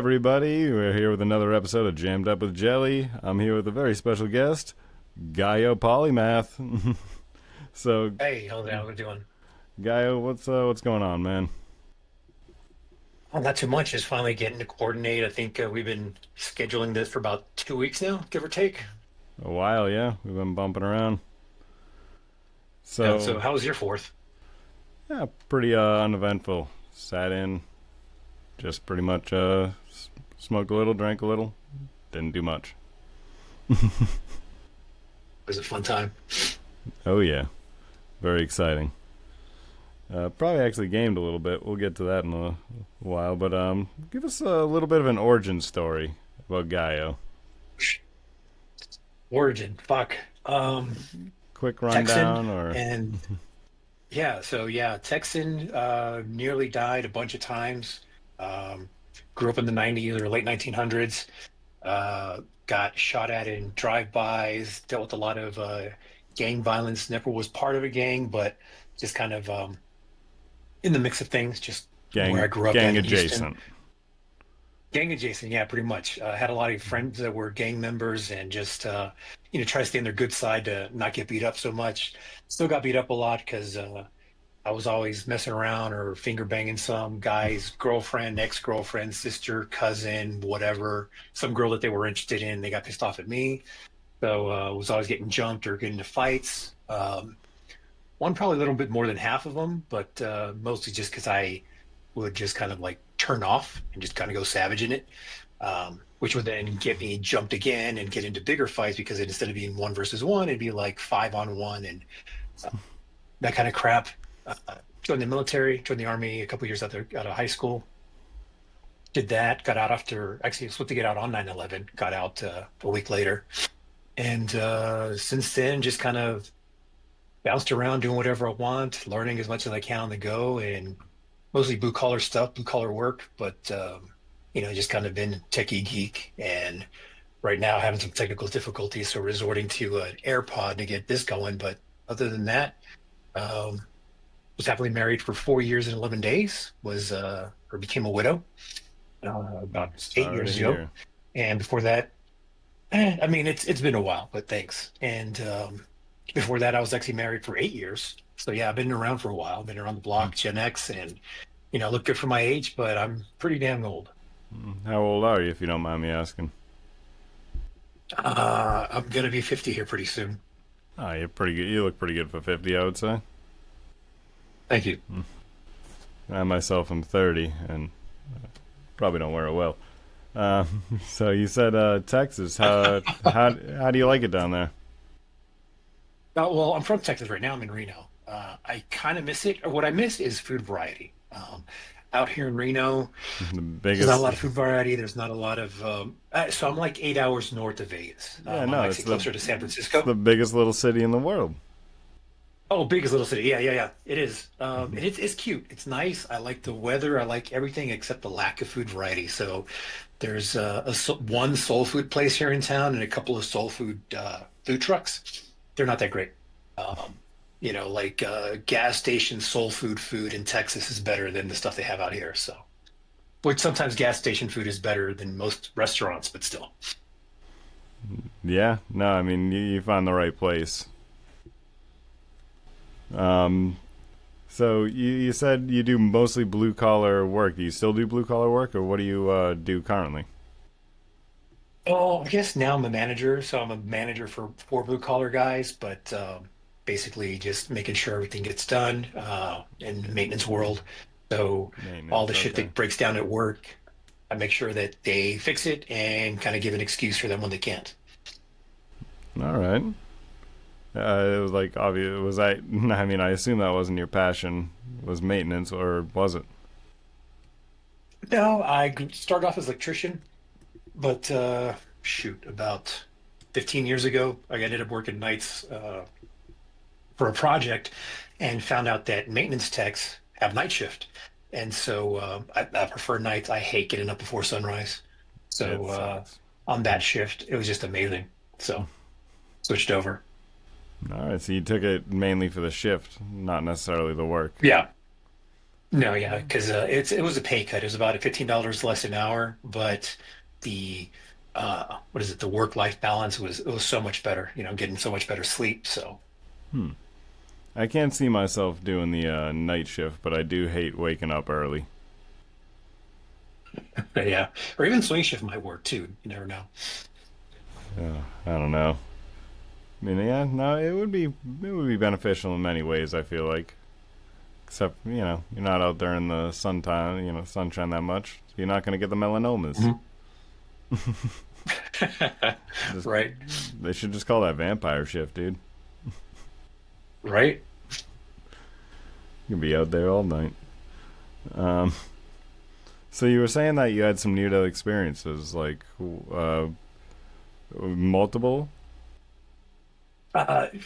everybody. We're here with another episode of Jammed Up with Jelly. I'm here with a very special guest, Gallo Polymath. So, Hey, how we doing? Gallo, what's going on, man? Oh, not too much. Just finally getting to coordinate. I think we've been scheduling this for about 2 weeks now, give or take. A while, yeah. We've been bumping around. Yeah. So, So, how was your fourth? yeah, pretty uneventful. Sat in, just pretty much smoked a little, drank a little, didn't do much. Was it a fun time? Oh yeah, very exciting. Probably actually gamed a little bit. We'll get to that in a while, but give us a little bit of an origin story about Gallo. Origin, fuck. Quick Texan, rundown, or and Texan. Nearly died a bunch of times. Um, Grew up in the '90s or late 1900s. Got shot at in drive-bys. Dealt with a lot of gang violence. Never was part of a gang, but just kind of in the mix of things, just where I grew up gang in Houston. adjacent. Gang adjacent, yeah, pretty much. Had a lot of friends that were gang members and just, try to stay on their good side to not get beat up so much. Still got beat up a lot because I was always messing around or finger banging some guy's girlfriend, ex-girlfriend, sister, cousin, whatever, some girl that they were interested in. They got pissed off at me. So was always getting jumped or getting into fights. Won probably a little bit more than half of them, but mostly just because I would just kind of like turn off and just kind of go savage in it, which would then get me jumped again and get into bigger fights because instead of being one versus one, it'd be like 5-on-1 and uh, that kind of crap. Uh, Joined the military, joined the army a couple years out of high school. Did that, got out after, actually, I was supposed to get out on 9/11, got out a week later. And since then, just kind of bounced around doing whatever I want, learning as much as I can on the go, and mostly blue collar stuff, blue collar work. But just kind of been techie geek, and right now having some technical difficulties, so resorting to an AirPod to get this going. But other than that, um, was happily married for 4 years and 11 days. Was or became a widow about eight Sorry to years ago, hear. and before that, I mean it's been a while, but thanks. And before that, I was actually married for 8 years. So yeah, I've been around for a while. Been around the block, Gen X, and look good for my age, but I'm pretty damn old. How old are you, if you don't mind me asking? I'm gonna be 50 here pretty soon. Oh, you're pretty good. You look pretty good for 50, I would say. Thank you. I myself am 30, and probably don't wear it well. Uh, so you said Texas. How do you like it down there? Well, I'm from Texas right now. I'm in Reno. I kind of miss it. Or what I miss is food variety. Out here in Reno, The there's not a biggest. lot of food variety. There's not a lot of. So I'm like 8 hours north of Vegas. Yeah, I'm no, actually closer to San it's Francisco. the biggest little city in the world. Oh, biggest little city. Yeah, yeah, yeah. It is. And it's cute. It's nice. I like the weather. I like everything except the lack of food variety. So there's one soul food place here in town and a couple of soul food food trucks. They're not that great. Um, like gas station soul food in Texas is better than the stuff they have out here. So, which sometimes gas station food is better than most restaurants, but still. Yeah, no, I mean you found the right place. Um, so you said you do mostly blue collar work. Do you still do blue collar work, or what do you do currently? Oh, I guess now I'm a manager, so I'm a manager for four blue collar guys, but basically just making sure everything gets done in the maintenance world. So all the Maintenance, shit okay. that breaks down at work, I make sure that they fix it and kind of give an excuse for them when they can't. All right. It was like obvious. Was I? I mean, I assume that wasn't your passion. Was maintenance, or was it? No, started off as an electrician, but shoot, about 15 years ago, I ended up working nights for a project and found out that maintenance techs have night shift. And so I prefer nights. I hate getting up before sunrise. It So sucks. on that shift, it was just amazing. So switched over. All right, so you took it mainly for the shift, not necessarily the work. Yeah. No, yeah, because it was a pay cut. It was about $15 less an hour, but the what is it? The work-life balance was it was so much better. Getting so much better sleep. So Hmm. I can't see myself doing the night shift, but I do hate waking up early. but yeah, or even swing shift might work too. You never know. I don't know. I mean, yeah, no, it would be beneficial in many ways. I feel like, except you're not out there in the sunshine that much, so you're not gonna get the melanomas. Mhm. Just Right, they should just call that vampire shift, dude. right. You can be out there all night. Um, so you were saying that you had some near-death experiences, like multiple.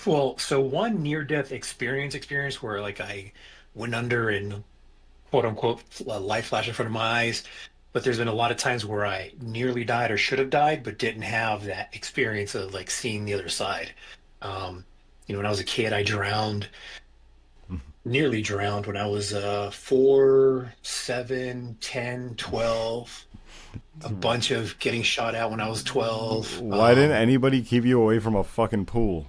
Well, so one near-death experience where like I went under and quote unquote light flash in front of my eyes. But there's been a lot of times where I nearly died or should have died, but didn't have that experience of like seeing the other side. Um, when I was a kid, I drowned, nearly drowned when I was 4, 7, 10, 12. A bunch of getting shot at when I was 12. Why didn't anybody keep you away from a fucking pool?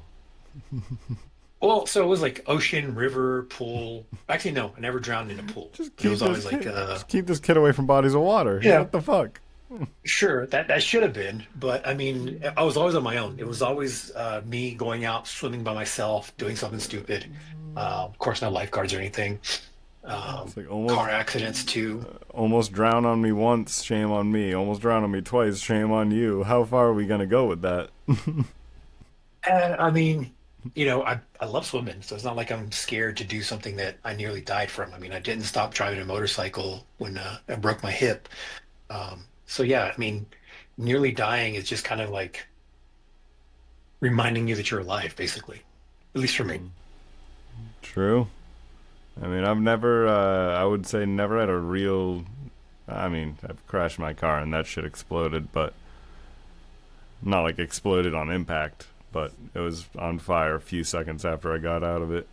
Well, so it was like ocean, river, pool. Actually, no, I never drowned in a pool. Just It keep was this always like, kid. Just keep this kid away from bodies of water. yeah, What the fuck? sure, that should have been, but I mean, I was always on my own. It was always me going out swimming by myself, doing something stupid. Of course, no lifeguards or anything. It's like almost Car accidents too. almost drown on me once, shame on me. Almost drown on me twice, shame on you. How far are we gonna go with that? And I mean, I love swimming, so it's not like I'm scared to do something that I nearly died from. I mean, I didn't stop driving a motorcycle when I broke my hip. So yeah, I mean, nearly dying is just kind of like reminding you that you're alive, basically. At least for me. True. I mean, I've never. I would say never had a real. I mean, I've crashed my car and that shit exploded, but not like exploded on impact. But it was on fire a few seconds after I got out of it.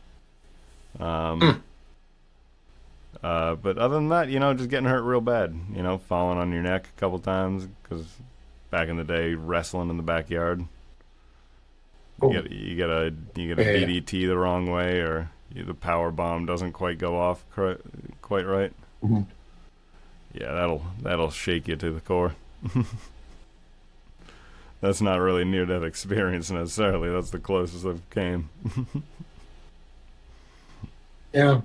Um, Mm. but other than that, just getting hurt real bad. Falling on your neck a couple times because back in the day, wrestling in the backyard, you Oh, get you get a you get a yeah. DDT the wrong way, or the power bomb doesn't quite go off quite right. Mhm. Yeah, that'll shake you to the core. That's not really near death experience necessarily. That's the closest I've came. Yeah.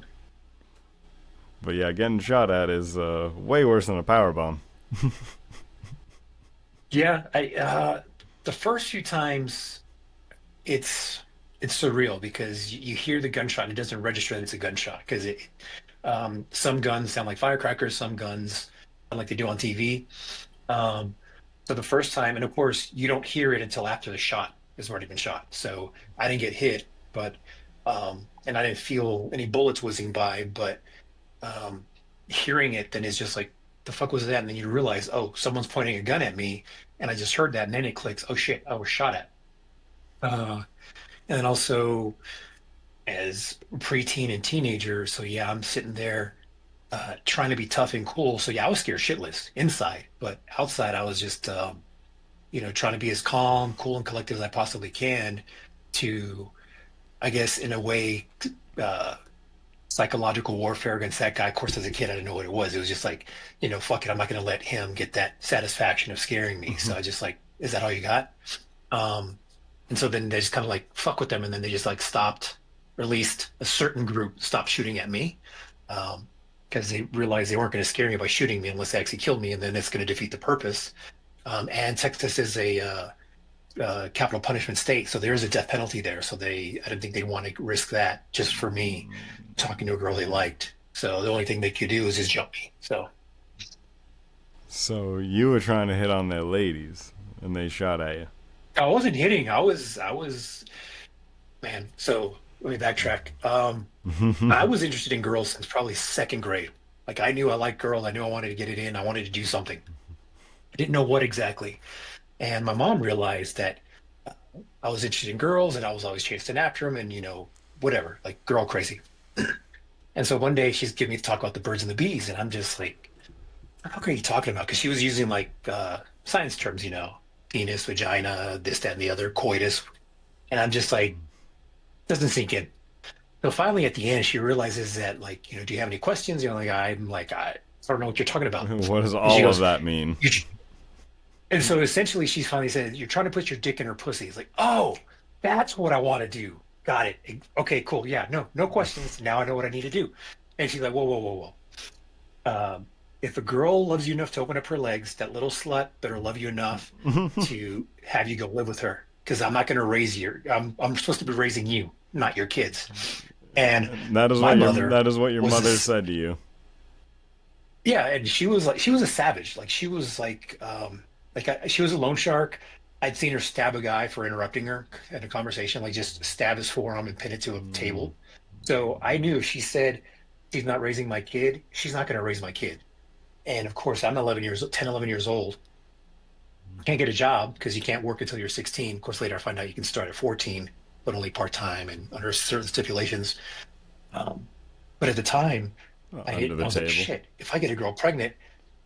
But yeah, getting shot at is way worse than a power bomb. Yeah. The first few times it's it's surreal because you hear the gunshot and it doesn't register that it's a gunshot because some guns sound like firecrackers, some guns sound like they do on TV. Um, so the first time, and of course you don't hear it until after the shot has already been shot. So I didn't get hit, but and I didn't feel any bullets whizzing by, but um, hearing it then is just like, the fuck was that? And then you realize, oh, someone's pointing a gun at me, and I just heard that, and then it clicks, oh shit, I was shot at. And then also as preteen and teenager, so yeah, I'm sitting there trying to be tough and cool. So yeah, I was scared shitless inside, but outside I was just trying to be as calm, cool, and collected as I possibly can to, I guess, in a way, uh, psychological warfare against that guy. Of course, as a kid, I didn't know what it was. It was just like, fuck it, I'm not going to let him get that satisfaction of scaring me. So I just like, is that all you got? Um, and so then they just kind of like fuck with them, and then they just like stopped, or at least a certain group stopped shooting at me, because they realized they weren't going to scare me by shooting me unless they actually killed me, and then it's going to defeat the purpose. And Texas is a capital punishment state, so there is a death penalty there. So I didn't think they'd want to risk that just for me talking to a girl they liked. So the only thing they could do is just jump me. So So you were trying to hit on their ladies, and they shot at you. I wasn't hitting. I was, man. So let me backtrack. I was interested in girls since probably second grade. Like I knew I liked girls. I knew I wanted to get it in. I wanted to do something. I didn't know what exactly. And my mom realized that I was interested in girls and I was always chasing after them and, whatever, like girl crazy. And so one day she's giving me to talk about the birds and the bees, and I'm just like, "What are you talking about?" Because she was using like science terms, penis, vagina, this, that, and the other, coitus, and I'm just like, doesn't sink in. So finally, at the end, she realizes that, like, do you have any questions? I'm like, I don't know what you're talking about. What does And she all of goes, that mean? you and so essentially, she finally said, "You're trying to put your dick in her pussy." It's like, oh, that's what I want to do. Got it. Okay, cool. Yeah, no questions. Now I know what I need to do. And she's like, whoa, whoa, whoa, whoa. If a girl loves you enough to open up her legs, that little slut better love you enough to have you go live with her. Because I'm not going to raise you. I'm supposed to be raising you, not your kids. And That is my what your mother that is what your was mother this, said to you. yeah, and she was a savage. Like she was she was a loan shark. I'd seen her stab a guy for interrupting her in a conversation, like just stab his forearm and pin it to a table. So I knew if she said she's not raising my kid, she's not going to raise my kid. And of course, I'm 10, 11 years old. Can't get a job because you can't work until you're 16. Of course, later I find out you can start at 14, but only part time and under certain stipulations. Um, but at the time, Under I the was like, table. shit, if I get a girl pregnant,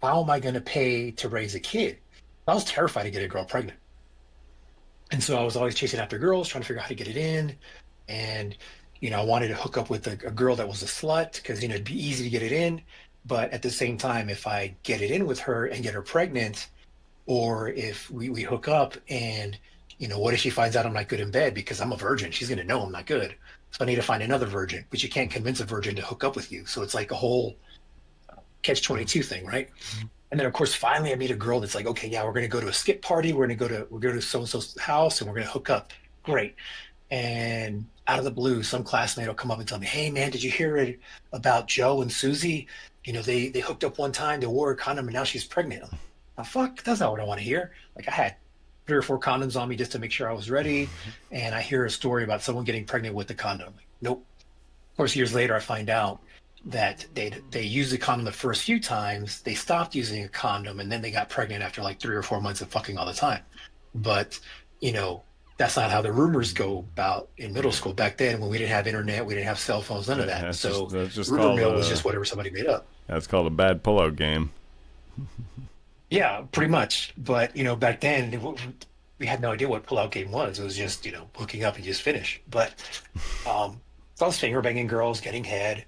how am I going to pay to raise a kid? I was terrified to get a girl pregnant. And so I was always chasing after girls, trying to figure out how to get it in. And, I wanted to hook up with a girl that was a slut because, it'd be easy to get it in. But at the same time, if I get it in with her and get her pregnant, or if we hook up and, what if she finds out I'm not good in bed because I'm a virgin? She's going to know I'm not good. So I need to find another virgin, but you can't convince a virgin to hook up with you. So it's like a whole catch 22 thing, right? And then of course, finally I meet a girl that's like, okay, yeah, we're going to go to a skip party. We're going to so and so's house and we're going to hook up. Great. And out of the blue, some classmate will come up and tell me, "Hey man, did you hear it about Joe and Susie? They hooked up one time, they wore a condom, and now she's pregnant." I'm like, "Oh, fuck, that's not what I want to hear." Like I had 3 or 4 condoms on me just to make sure I was ready, and I hear a story about someone getting pregnant with the condom. I'm like, nope. Of course, years later, I find out that they used the condom the first few times, they stopped using a condom, and then they got pregnant after like 3 or 4 months of fucking all the time. But you know, that's not how the rumors go about in middle Yeah. school back then when we didn't have internet, we didn't have cell phones, none of that. That's just So that's just rumor called mill was a just whatever somebody made up. that's called a bad pullout game. Yeah, pretty much. But back then we had no idea what pullout game was. It was just hooking up and just finish. But so I was finger banging girls, getting head,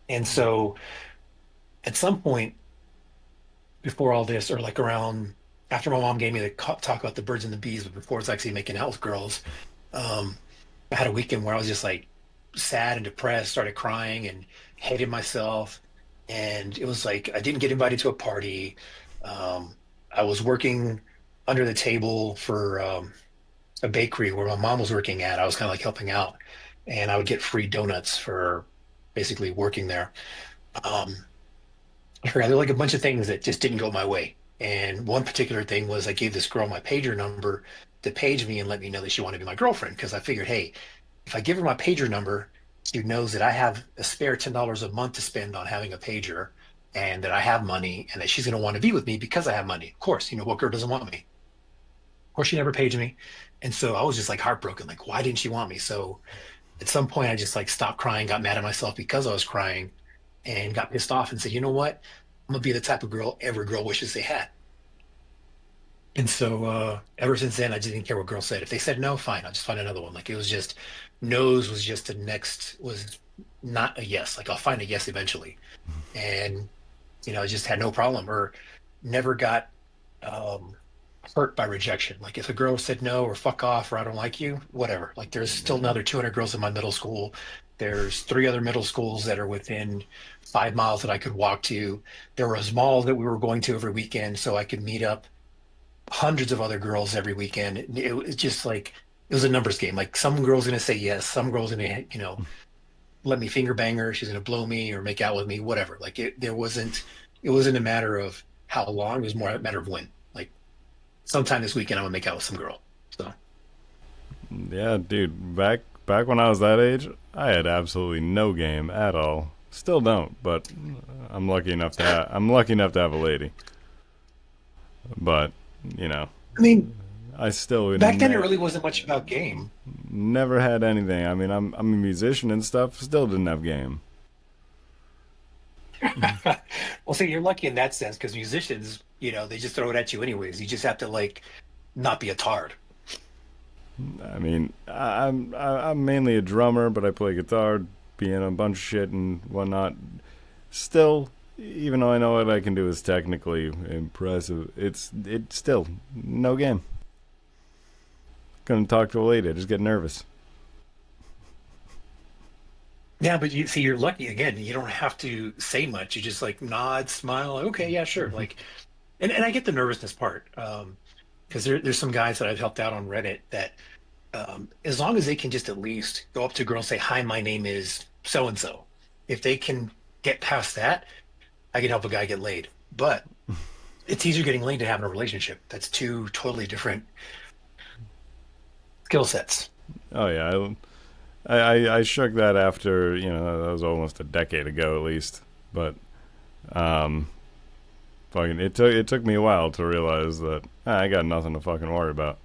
and so at some point before all this, or like around after my mom gave me the talk about the birds and the bees, but before it's actually making out with girls, um, I had a weekend where I was just like sad and depressed, started crying and hated myself. And it was like I didn't get invited to a party. I was working under the table for a bakery where my mom was working at. I was kind of like helping out, and I would get free donuts for basically working there. Um, I forgot there were like a bunch of things that just didn't go my way. And one particular thing was I gave this girl my pager number to page me and let me know that she wanted to be my girlfriend because I figured, hey, if I give her my pager number, she knows that I have a spare $10 a month to spend on having a pager and that I have money and that she's going to want to be with me because I have money. Of course, what girl doesn't want me? Of course, she never paged me. And so I was just like heartbroken. Like, why didn't she want me? So at some point, I just like stopped crying, got mad at myself because I was crying and got pissed off and said, you know what? I'm gonna be the type of girl every girl wishes they had. And so ever since then, I just didn't care what girls said. If they said no, fine, I'll just find another one. Like it was just no's was just the next was not a yes. Like I'll find a yes eventually. And I just had no problem or never got um, hurt by rejection. Like if a girl said no or fuck off or I don't like you, whatever. Like there's still another 200 girls in my middle school. There's 3 other middle schools that are within 5 miles that I could walk to. There was malls that we were going to every weekend, so I could meet up hundreds of other girls every weekend. It was just like it was a numbers game. Like some girls gonna say yes, some girls gonna let me finger bang her. She's gonna blow me or make out with me, whatever. Like it wasn't a matter of how long. It was more a matter of when. Like sometime this weekend I'm gonna make out with some girl. So Yeah, dude. Back when I was that age, I had absolutely no game at all. Still don't, but I'm lucky enough to have a lady. But you know, I mean, I still would Back then, it really wasn't much about game. never had anything. I mean, I'm a musician and stuff. Still didn't have game. Well, see, you're lucky in that sense because musicians, they just throw it at you anyways. You just have to like not be a tard. I mean, I'm mainly a drummer, but I play guitar, be in a bunch of shit and whatnot. Still, even though I know what I can do is technically impressive, it's still no game. Couldn't talk to a lady. I just get nervous. Yeah, but you see, you're lucky again. You don't have to say much. You just like nod, smile. Okay, yeah, sure. Like, and I get the nervousness part. Because there's some guys that I've helped out on Reddit that as long as they can just at least go up to a girl and say, "Hi, my name is so and so." If they can get past that, I can help a guy get laid. But it's easier getting laid than having a relationship. That's two totally different skill sets. Oh yeah, I shook that after that was almost a decade ago at least, but um, fucking it took me a while to realize that I got nothing to fucking worry about.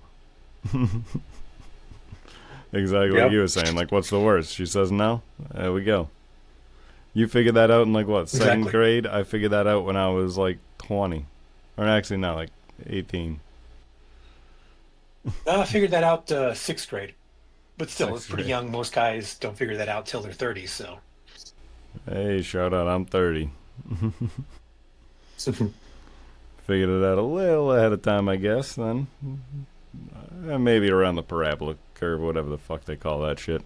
Exactly like Yep, you were saying. Like, what's the worst? She says no. There we go. You figured that out in like what, second exactly. grade? I figured that out when I was like 20, or actually not like 18. I figured that out sixth grade, but still, it's Sixth pretty grade. young. Most guys don't figure that out till their 30s. So, Hey, shout out! I'm 30. Figured it out a little ahead of time, I guess. Then maybe around the parabola curve, whatever the fuck they call that shit.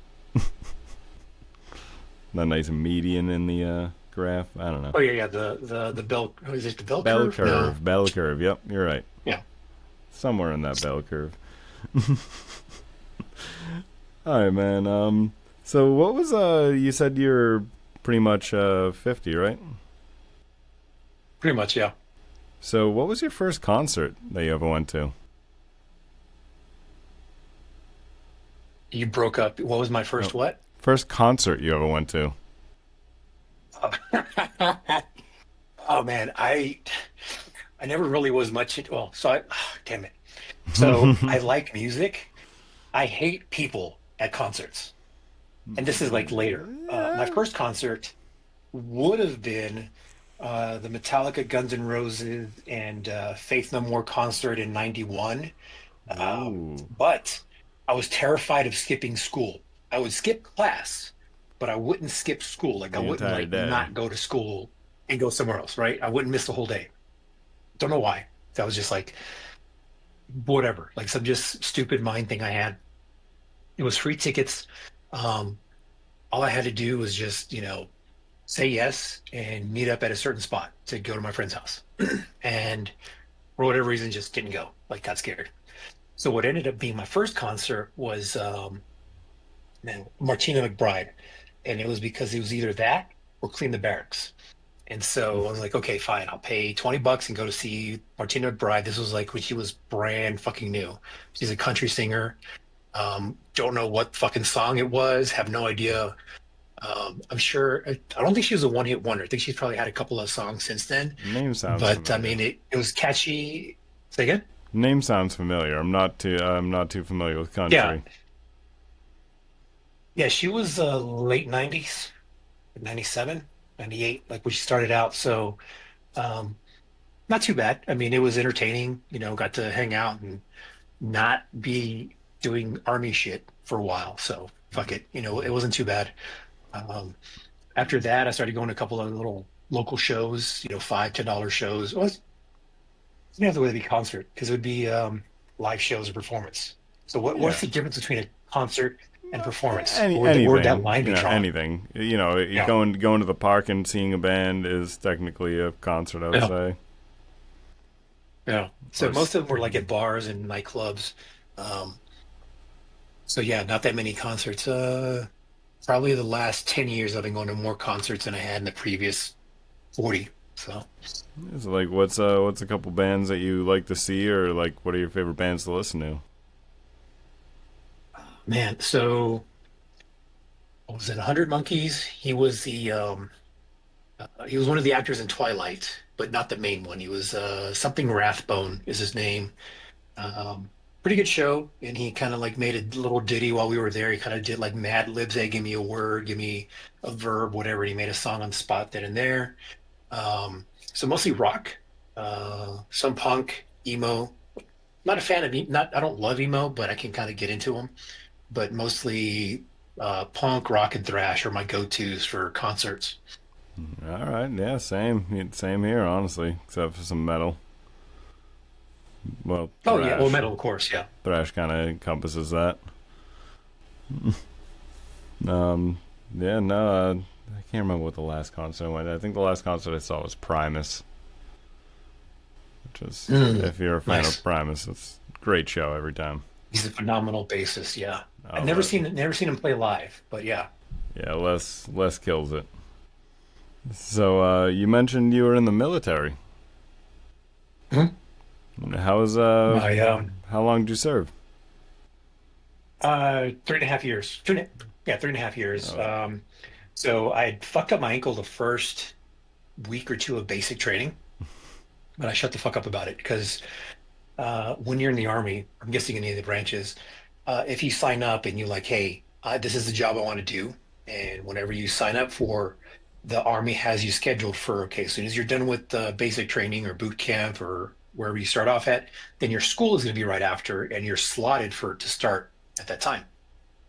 That nice median in the graph. I don't know. oh yeah, yeah. The bell. Is it the bell Bell curve? No. curve. Bell curve. Yep, you're right. Yeah. Somewhere in that bell curve. All right, man. So what was You said you're pretty much 50, right? Pretty much, yeah. So what was your first concert that you ever went to? You broke up. What was my No, first what? first concert you ever went to? Oh man, I never really was much into, well, so I damn it. So I like music. I hate people at concerts. And this is like later. My Yeah. first concert would have been the Metallica, Guns N' Roses, and Faith No More concert in '91. Ooh, But I was terrified of skipping school. I would skip class, but I wouldn't skip school. Like I the wouldn't entire like day. not go to school and go somewhere else, right? I wouldn't miss the whole day. Don't know why. That was just like whatever, like some just stupid mind thing I had. It was free tickets. Um, all I had to do was just, say yes and meet up at a certain spot to go to my friend's house. And for whatever reason, just didn't go. Like got scared. So what ended up being my first concert was man, Martina McBride, and it was because it was either that or Clean the Barracks. And so I was like, okay, fine, I'll pay $20 and go to see Martina McBride. This was like when she was brand fucking new. She's a country singer. Don't know what fucking song it was. Have no idea. I'm sure. I don't think she was a one-hit wonder. I think she's probably had a couple of songs since then. Name sounds But I familiar. mean, it was catchy. Say again? Name sounds familiar. I'm not too familiar with Yeah, country. yeah. She was late '90s, 97, 98, like when she started out. So um, not too bad. I mean, it was entertaining. Got to hang out and not be doing army shit for a while. So fuck it. It wasn't too bad. Um, After that, I started going to a couple of little local shows. $5, $10 shows. Well, it didn't have to really be concert because it would be live shows or performance. So what's Yeah. the difference between a concert and performance? Any Where'd that anything, line be drawn? anything. You Yeah. going to the park and seeing a band is technically a concert, I would Yeah. say. Yeah. Or So most of them were like at bars and nightclubs. Um, so yeah, not that many concerts. Probably the last 10 years I've been going to more concerts than I had in the previous 40. So so like, what's a couple bands that you like to see, or like, what are your favorite bands to listen to? man, so what was it? 100 Monkeys. He was one of the actors in Twilight, but not the main one. He was something Rathbone is his name. Um, pretty good show. And he kind of like made a little ditty while we were there. He kind of did like Mad Libs. Hey, give me a word, give me a verb, whatever. He made a song on the spot then and there. So mostly rock, some punk, emo. Not a fan of not. I don't love emo, but I can kind of get into them. But mostly punk, rock, and thrash are my go-tos for concerts. All right, yeah, same here, honestly, except for some metal. Well, Oh yeah, well, thrash. metal, of course, yeah. Thrash kind of encompasses that. Um, yeah, no, I can't remember what the last concert I went. I think the last concert I saw was Primus, which is, Mm, if you're a fan of nice. Primus, it's a great show every time. He's a phenomenal bassist. Yeah, I've Oh, but never seen him play live, but yeah. yeah, Les kills it. So, you mentioned you were in the military. Mhm. How was My how long did you serve? 3.5 years. Yeah, 3.5 years. Oh, So I fucked up my ankle the first week or two of basic training, but I shut the fuck up about it because when you're in the army, I'm guessing any of the branches, if you sign up and you're like, hey, this is the job I want to do, and whenever you sign up for, the army has you scheduled for, okay, as soon as you're done with basic training or boot camp or wherever you start off at, then your school is going to be right after, and you're slotted for to start at that time.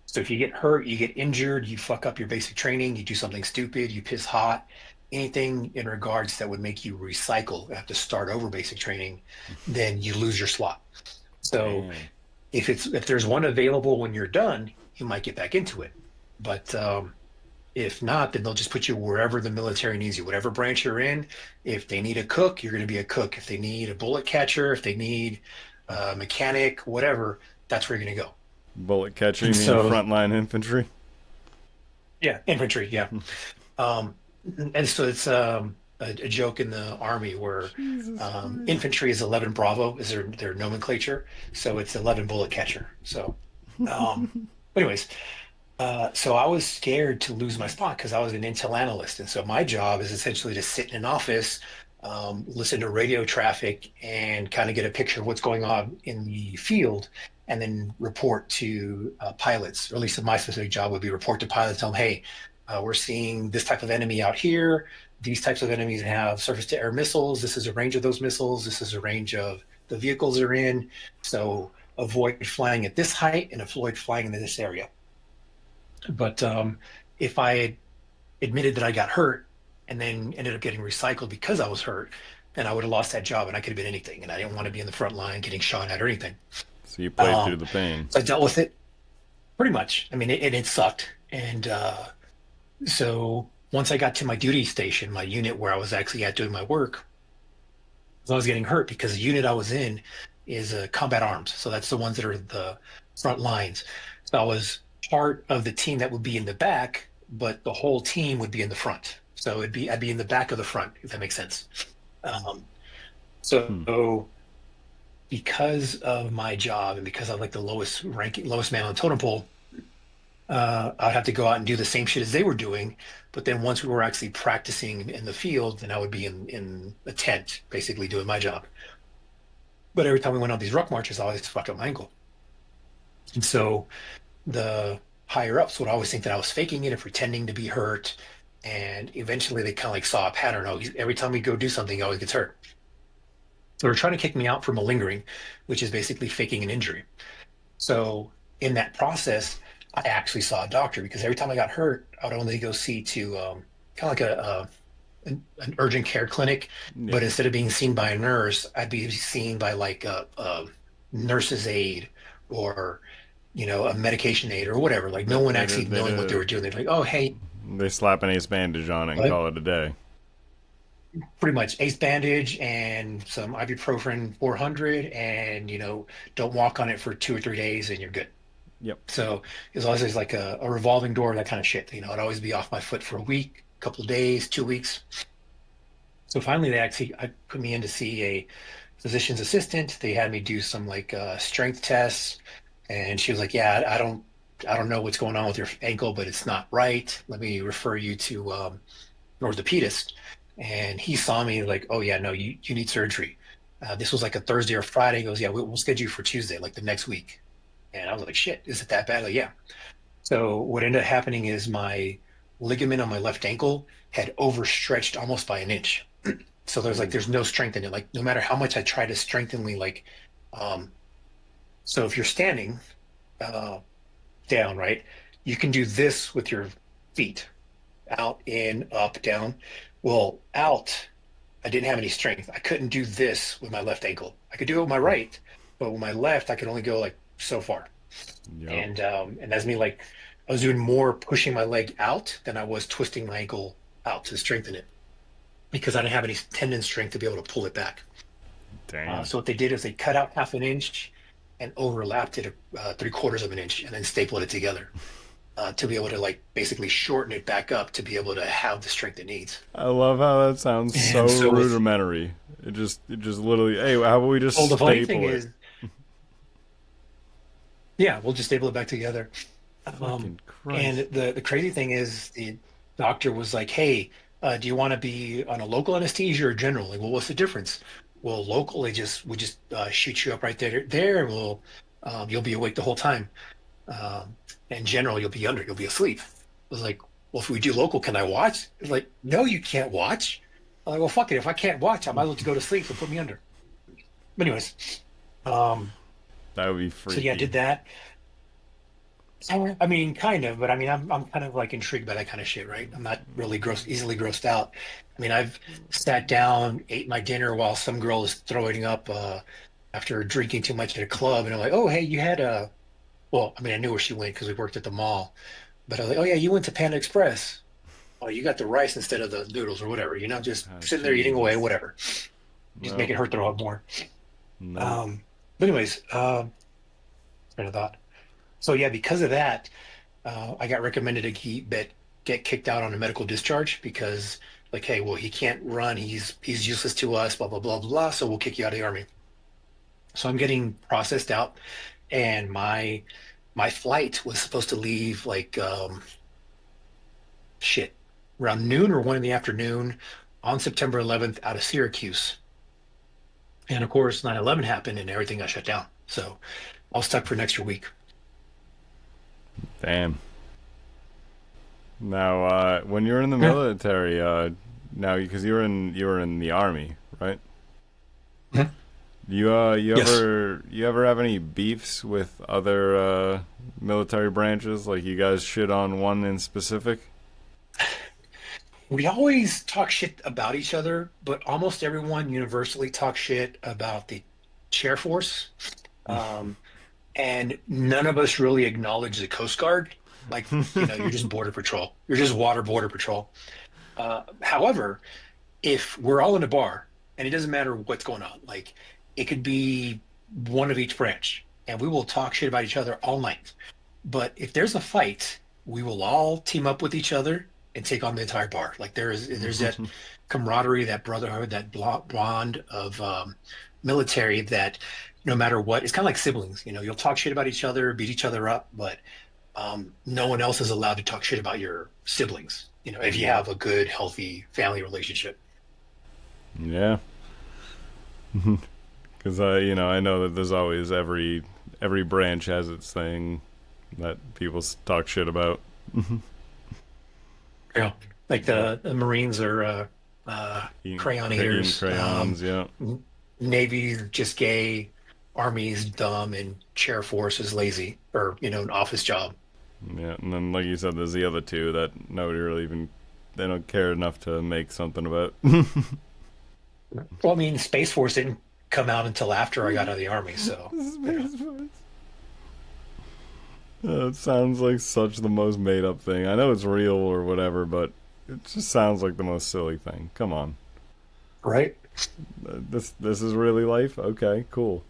So if you get hurt, you get injured, you fuck up your basic training, you do something stupid, you piss hot, anything in regards that would make you recycle, have to start over basic training, then you lose your slot. So damn. if there's one available when you're done, you might get back into it. But if not, then they'll just put you wherever the military needs you, whatever branch you're in. If they need a cook, you're going to be a cook. If they need a bullet catcher, if they need a mechanic, whatever, that's where you're going to go. Bullet catcher, you And mean so, frontline infantry? yeah, infantry, yeah. Um, and so it's a joke in the army where Jesus Christ. infantry is 11 Bravo is their nomenclature, so it's 11 bullet catcher. So, um, anyways, so I was scared to lose my spot because I was an intel analyst, and so my job is essentially to sit in an office, listen to radio traffic, and kind of get a picture of what's going on in the field, and then report to pilots. Or at least my specific job would be report to pilots, tell them, hey, we're seeing this type of enemy out here. These types of enemies have surface-to-air missiles. This is a range of those missiles. This is a range of the vehicles they're in. So avoid flying at this height and avoid flying in this area. But if I had admitted that I got hurt and then ended up getting recycled because I was hurt, then I would have lost that job and I could have been anything. And I didn't want to be in the front line getting shot at or anything. So you played through Um, the pain. so I dealt with it pretty much. I mean, it sucked. And so once I got to my duty station, my unit where I was actually at doing my work, I was getting hurt because the unit I was in is combat arms. So that's the ones that are the front lines. So I was part of the team that would be in the back, but the whole team would be in the front. So I'd be in the back of the front, if that makes sense. Um, Hmm. so because of my job and because I'm like the lowest man on the totem pole, I'd have to go out and do the same shit as they were doing. But then once we were actually practicing in the field, then I would be in a tent, basically doing my job. But every time we went on these ruck marches, I always fucked up my ankle. And so the higher ups would always think that I was faking it and pretending to be hurt. And eventually they kind of like saw a pattern. Oh, every time we go do something, he always gets hurt. So they're trying to kick me out for malingering, which is basically faking an injury. So in that process, I actually saw a doctor because every time I got hurt, I would only go see to kind of like an urgent care clinic, but Yeah. instead of being seen by a nurse, I'd be seen by like a nurse's aide or a medication aide or whatever. Like no one actually They knowing what they do were doing. They're like, oh hey, they slap an ace bandage on it and but call it a day. pretty much ace bandage and some ibuprofen 400, and don't walk on it for 2 or 3 days, and you're good. Yep. So it was always like a revolving door, that kind of shit. I'd always be off my foot for a week, a couple of days, 2 weeks. So finally, they actually I put me in to see a physician's assistant. They had me do some like strength tests, and she was like, "Yeah, I don't know what's going on with your ankle, but it's not right. Let me refer you to an orthopedist." And he saw me like, "Oh yeah, no, you need surgery." This was like a Thursday or Friday. He goes, yeah, we'll schedule you for Tuesday, like the next week. And I was like, shit, is it that bad? Like, yeah. So what ended up happening is my ligament on my left ankle had overstretched almost by an inch. So Ooh. there's no strength in it. Like no matter how much I try to strengthenly um, so if you're standing uh, down, right, you can do this with your feet, out, in, up, down. Well, out, I didn't have any strength. I couldn't do this with my left ankle. I could do it with my right, but with my left, I could only go like so far. Yep. And that's me like I was doing more pushing my leg out than I was twisting my ankle out to strengthen it because I didn't have any tendon strength to be able to pull it back. Damn. So what they did is they cut out half an inch and overlapped it 3/4 of an inch and then stapled it together to be able to like basically shorten it back up to be able to have the strength it needs. I love how that sounds so And so with rudimentary. It just literally, hey, how about we just well, the funny thing staple it? is, yeah, we'll just staple it back together. Fucking And Christ. the crazy thing is, the doctor was like, "Hey, do you want to be on a local anesthesia or general?" Like, well, what's the difference? Well, local, we just shoot you up right there, and you'll be awake the whole time. And general, you'll be asleep. I was like, well, if we do local, can I watch? It's like, no, you can't watch. I'm like, well, fuck it. If I can't watch, I might as well just go to sleep. So put me under. But anyways, um, That would be so yeah, I freaky. did that. I mean, kind of, but I mean, I'm kind of like intrigued by that kind of shit, right? I'm not really easily grossed out. I mean, I've sat down, ate my dinner while some girl is throwing up after drinking too much at a club, and I'm like, oh, hey, you had a. Well, I mean, I knew where she went because we worked at the mall, but I was like, oh yeah, you went to Panda Express. Oh, you got the rice instead of the noodles or whatever. You know, just Oh, sitting there eating away, Jesus. whatever. Just Nope. making her throw up more. Nope. But anyways, train of thought. So yeah, because of that. I got recommended to get kicked out on a medical discharge because like, hey, well, he can't run. He's useless to us. Blah blah blah blah. So we'll kick you out of the army. So I'm getting processed out, and my flight was supposed to leave like shit around noon or 1 in the afternoon on September 11th out of Syracuse. And of course, 9/11 happened and everything got shut down. So I was stuck for an extra week. Damn. Now, when you're in the Yeah. military, now because you were in the army, right? Mhm. Yes. You ever have any beefs with other military branches? Like you guys shit on one in specific? We always talk shit about each other, but almost everyone universally talks shit about the Air Force. Um, and none of us really acknowledge the Coast Guard. Like, you're just Border Patrol. You're just water Border Patrol. However, if we're all in a bar and it doesn't matter what's going on, like it could be one of each branch, and we will talk shit about each other all night. But if there's a fight, we will all team up with each other and take on the entire bar. Like there's that camaraderie, that brotherhood, that bond of military that no matter what, it's kind of like siblings. You'll talk shit about each other, beat each other up, but no one else is allowed to talk shit about your siblings. If you Yep. have a good, healthy family relationship. Yeah. Because I know that there's always every branch has its thing that people talk shit about. Yeah. Like the Marines are crayon Eating eaters. crayons. Yeah. Navy's just gay. Army's dumb, and Chair Force is lazy, or an office job. Yeah, and then like you said, there's the other two that nobody really even they don't care enough to make something about. Well, I mean, Space Force didn't come out until after I got out of the Army, so It sounds like such the most made up thing. I know it's real or whatever, but it just sounds like the most silly thing. Come on, right. this is really life. Okay, cool.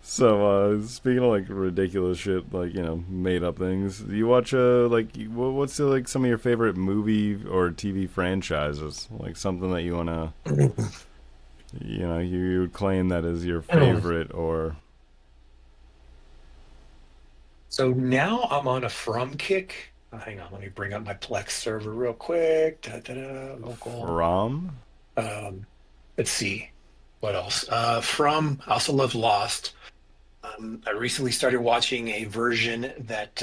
So, speaking of like ridiculous shit, like made up things, do you watch what's like some of your favorite movie or TV franchises? Like something that you wanna, you would claim that is your favorite, or So now I'm on a From kick. Hang on, let me bring up my Plex server real quick. Da, da, da, local. from? let's see what else. I also love Lost. I recently started watching a version that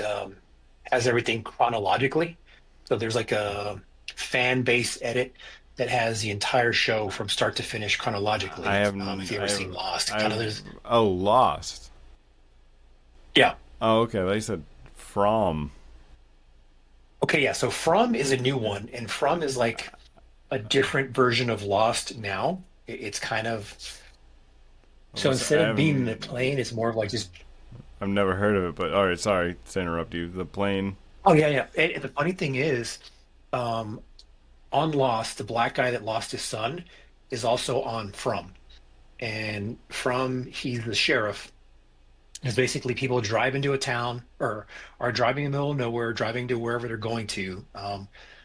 has everything chronologically. So there's like a fan base edit that has the entire show from start to finish I chronologically. If haven't. you ever seen Lost, kind of there's Oh, Lost. yeah. Oh, okay. They said from. Okay, yeah. So From is a new one, and From is like a different version of Lost now. It's kind of so I instead of being in a haven't. plane, it's more of like just I've never heard of it, but all right. Sorry to interrupt you. The plane. oh yeah, yeah. And the funny thing is, um, on Lost, the black guy that lost his son is also on From. And From, he's the sheriff. It's basically people drive into a town or are driving in the middle of nowhere, driving to wherever they're going to,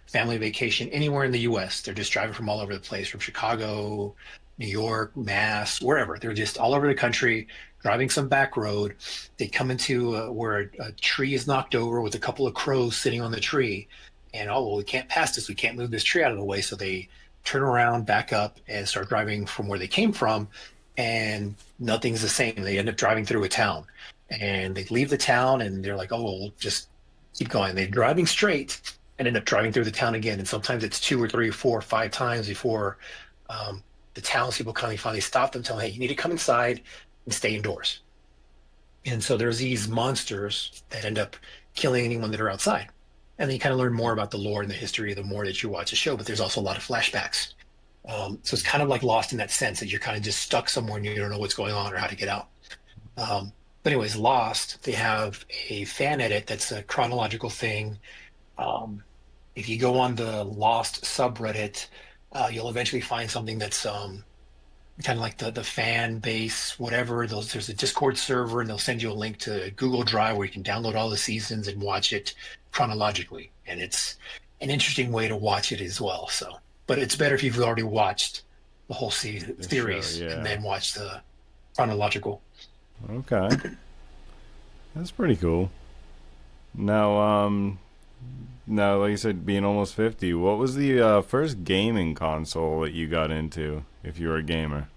family vacation, anywhere in the US. They're just driving from all over the place, from Chicago, New York, Mass, wherever. They're just all over the country, driving some back road. They come into where a tree is knocked over with a couple of crows sitting on the tree. And oh, well, we can't pass this. We can't move this tree out of the way. So they turn around, back up, and start driving from where they came from. And nothing's the same. They end up driving through a town and they leave the town and they're like, oh, well, we'll just keep going. They're driving straight and end up driving through the town again. And sometimes it's two or three or four or five times before um, the townspeople finally stop them, tell them, hey, you need to come inside and stay indoors. And so there's these monsters that end up killing anyone that are outside. And then you kind of learn more about the lore and the history the more that you watch the show. But there's also a lot of flashbacks. So it's kind of like Lost in that sense that you're kind of just stuck somewhere and you don't know what's going on or how to get out. But anyways, Lost, they have a fan edit that's a chronological thing. Um, if you go on the Lost subreddit, you'll eventually find something that's kind of like the fan base, whatever. There's a Discord server, and they'll send you a link to Google Drive where you can download all the seasons and watch it chronologically. And it's an interesting way to watch it as well. So, but it's better if you've already watched the whole The show. series and Yeah. then watch the chronological. Okay. That's pretty cool. Now, now, like you said, being almost 50, what was the first gaming console that you got into, if you were a gamer?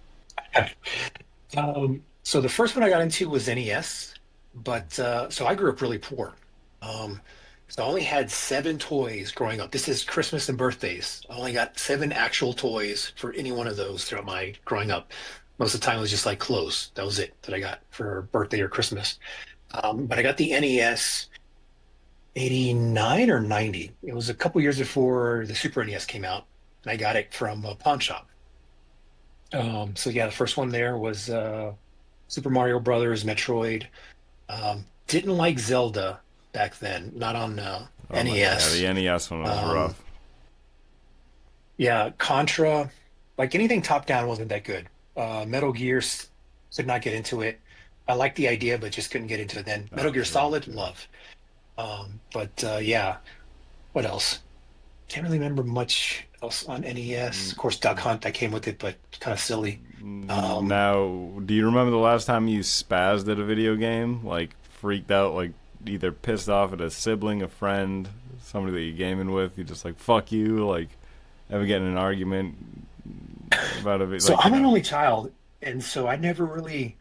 So the first one I got into was NES, but so I grew up really poor. Um, so I only had seven toys growing up. This is Christmas and birthdays. I only got seven actual toys for any one of those throughout my growing up. Most of the time it was just like clothes. That was it that I got for birthday or Christmas. But I got the NES 89 or 90. It was a couple years before the Super NES came out, and I got it from a pawn shop. So yeah, the first one there was Super Mario Brothers, Metroid. Didn't like Zelda back then, not on Oh my, yeah, NES. the NES one was Um, rough. yeah, Contra, like anything top down wasn't that good. Metal Gear could not get into it. I liked the idea, but just couldn't get into it. Then That Metal Gear was rough Solid, too. love. But yeah, what else? Can't really remember much else on NES. Of course, Duck Hunt that came with it, but kind of silly. Um, Now, do you remember the last time you spazzed at a video game? Like, freaked out, like, either pissed off at a sibling, a friend, somebody that you're gaming with? You just like, fuck you, like, ever get in an argument about a so like, I'm an only child, and so I never really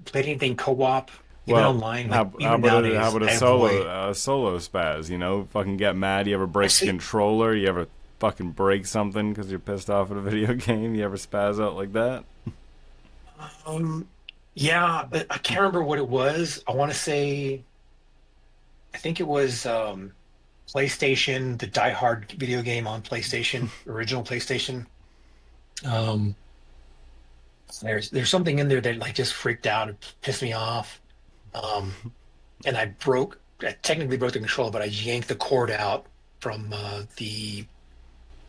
played anything co-op, even well, online. Like even how nowadays, about I avoid. a solo spaz? You know, fucking get mad. You ever I break a see. controller? You ever fucking break something because you're pissed off at a video game? You ever spaz out like that? Um, yeah, but I can't remember what it was. I want to say, I think it was PlayStation, the Die Hard video game on PlayStation, original PlayStation. Um, there's something in there that like just freaked out, it pissed me off. Um, and I technically broke the controller, but I yanked the cord out from the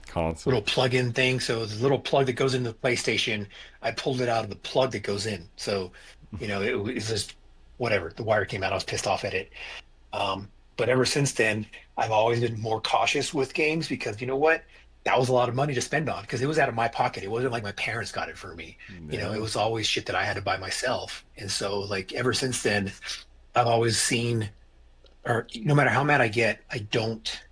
Console. little plug-in thing. So the little plug that goes into the PlayStation, I pulled it out of the plug that goes in. So, it was just whatever. The wire came out. I was pissed off at it. But ever since then, I've always been more cautious with games because you know what? That was a lot of money to spend on because it was out of my pocket. It wasn't like my parents got it for me. It Yeah. was always shit that I had to buy myself. And so, like, ever since then, I've always seen, or no matter how mad I get, I don't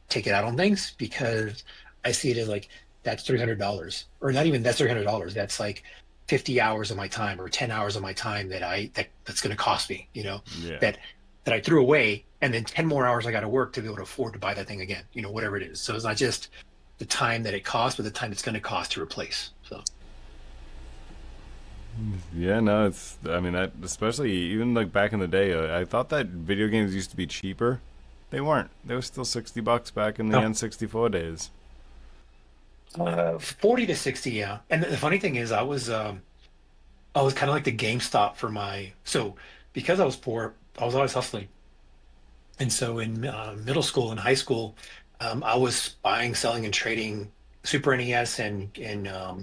take it out on things because I see it as like that's $300, or not even that's $300. That's like 50 hours of my time or 10 hours of my time that's going to cost me, Yeah. that I threw away, and then 10 more hours I got to work to be able to afford to buy that thing again, whatever it is. So it's not just the time that it costs, but the time it's going to cost to replace. So Yeah, no, it's. I mean, that especially even like back in the day, I thought that video games used to be cheaper. They weren't. They were still $60 back in the no, N64 days. 40 to 60, yeah. And the funny thing is, I was kind of like the GameStop for so because I was poor, I was always hustling. And so in middle school and high school, I was buying, selling, and trading Super NES and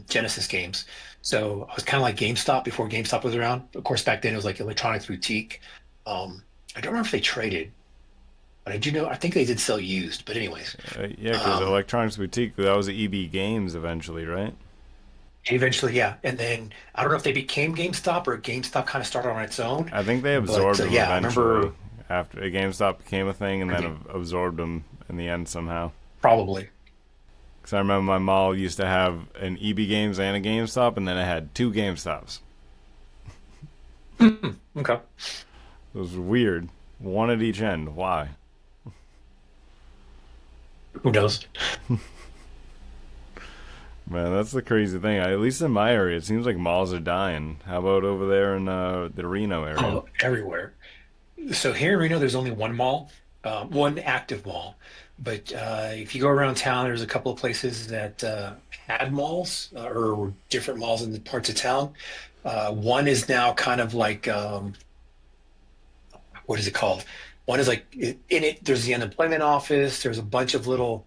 Genesis games. So I was kind of like GameStop before GameStop was around. Of course, back then it was like Electronics Boutique. I don't remember if they traded, but I do know, I think they did sell used. But anyways, Yeah, because um, Electronics Boutique, that was EB Games eventually, right? eventually, yeah. And then I don't know if they became GameStop or GameStop kind of started on its own. I think they But absorbed them yeah, I eventually remember after GameStop became a thing, and I then think absorbed them in the end somehow. probably. Because I remember my mall used to have an EB Games and a GameStop, and then it had two GameStops. Okay. It was weird. One at each end. Why? Who knows? Man, that's the crazy thing. At least in my area, it seems like malls are dying. How about over there in the Reno area? Oh, everywhere. So here in Reno, there's only one mall, one active mall. But if you go around town, there's a couple of places that had malls or different malls in the parts of town. One is now kind of like what is it called? One is like in it. There's the unemployment office. There's a bunch of little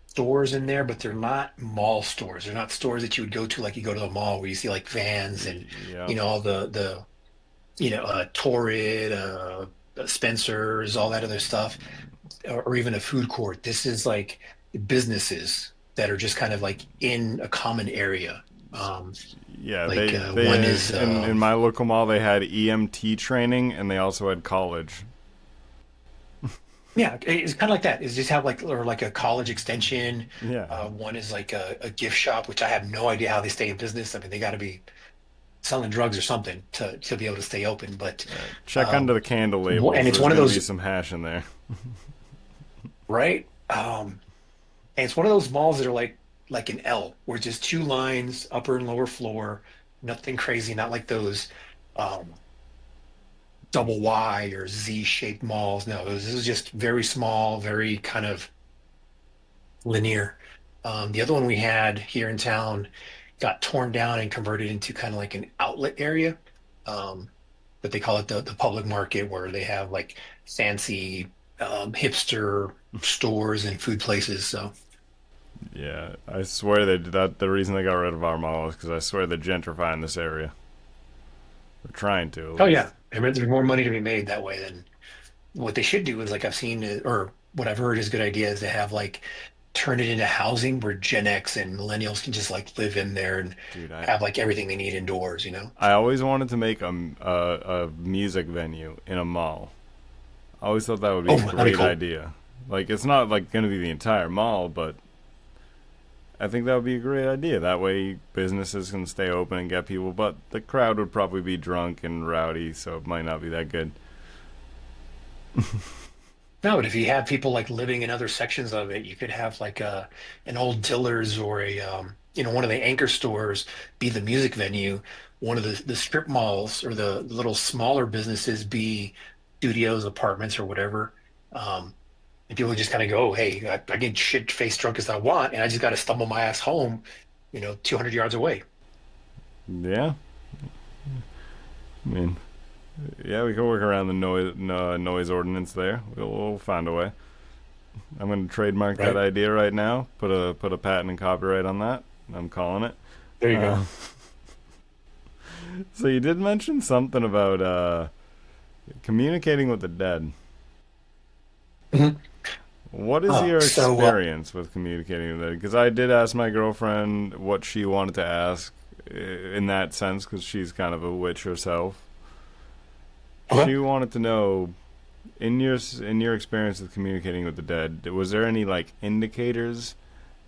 stores in there, but they're not mall stores. They're not stores that you would go to like you go to the mall where you see like Vans and Yeah, all the Torrid, Spencer's, all that other stuff, or even a food court. This is like businesses that are just kind of like in a common area. Um, yeah. like one They is, in my local mall they had EMT training and they also had college. yeah, it's kind of like that. It's just have like or like a college extension. Yeah. One is like a gift shop, which I have no idea how they stay in business. I mean, they got to be selling drugs or something to be able to stay open. But Check under um, the candle labels. and it's There's one of gonna be those, some hash in there. right? And it's one of those malls that are like an L, where it's just two lines, upper and lower floor, nothing crazy, not like those um, double Y or Z-shaped malls. No, this is just very small, very kind of linear. The other one we had here in town got torn down and converted into kind of like an outlet area. Um, but they call it the public market, where they have like fancy hipster stores and food places. So. Yeah, I swear they did that. The reason they got rid of our mall is because I swear they're gentrifying this area. They're trying to at Oh yeah, least. I mean, there's more money to be made that way than what they should do is like I've seen or what I've heard is a good idea is to have like turn it into housing where Gen X and millennials can just like live in there and Dude, have like everything they need indoors, I always wanted to make a music venue in a mall. I always thought that would be Oh, a that'd be great cool. idea. Like it's not like going to be the entire mall, but I think that would be a great idea. That way businesses can stay open and get people, but the crowd would probably be drunk and rowdy, so it might not be that good. No, but if you have people like living in other sections of it, you could have like an old Dillard's or a one of the anchor stores be the music venue. One of the strip malls or the little smaller businesses be studios, apartments, or whatever. Um, and people just kind of go, "Hey, I get shit faced drunk as I want, and I just got to stumble my ass home, 200 yards away." Yeah, I mean, yeah, we can work around the noise ordinance there. We'll find a way. I'm going to trademark that Right? idea right now. Put a patent and copyright on that. I'm calling it. There you go. Uh, so you did mention something about communicating with the dead. Mhm. What is your So experience with communicating with the dead? Because I did ask my girlfriend what she wanted to ask in that sense, because she's kind of a witch herself. okay. She wanted to know in your experience with communicating with the dead, was there any like indicators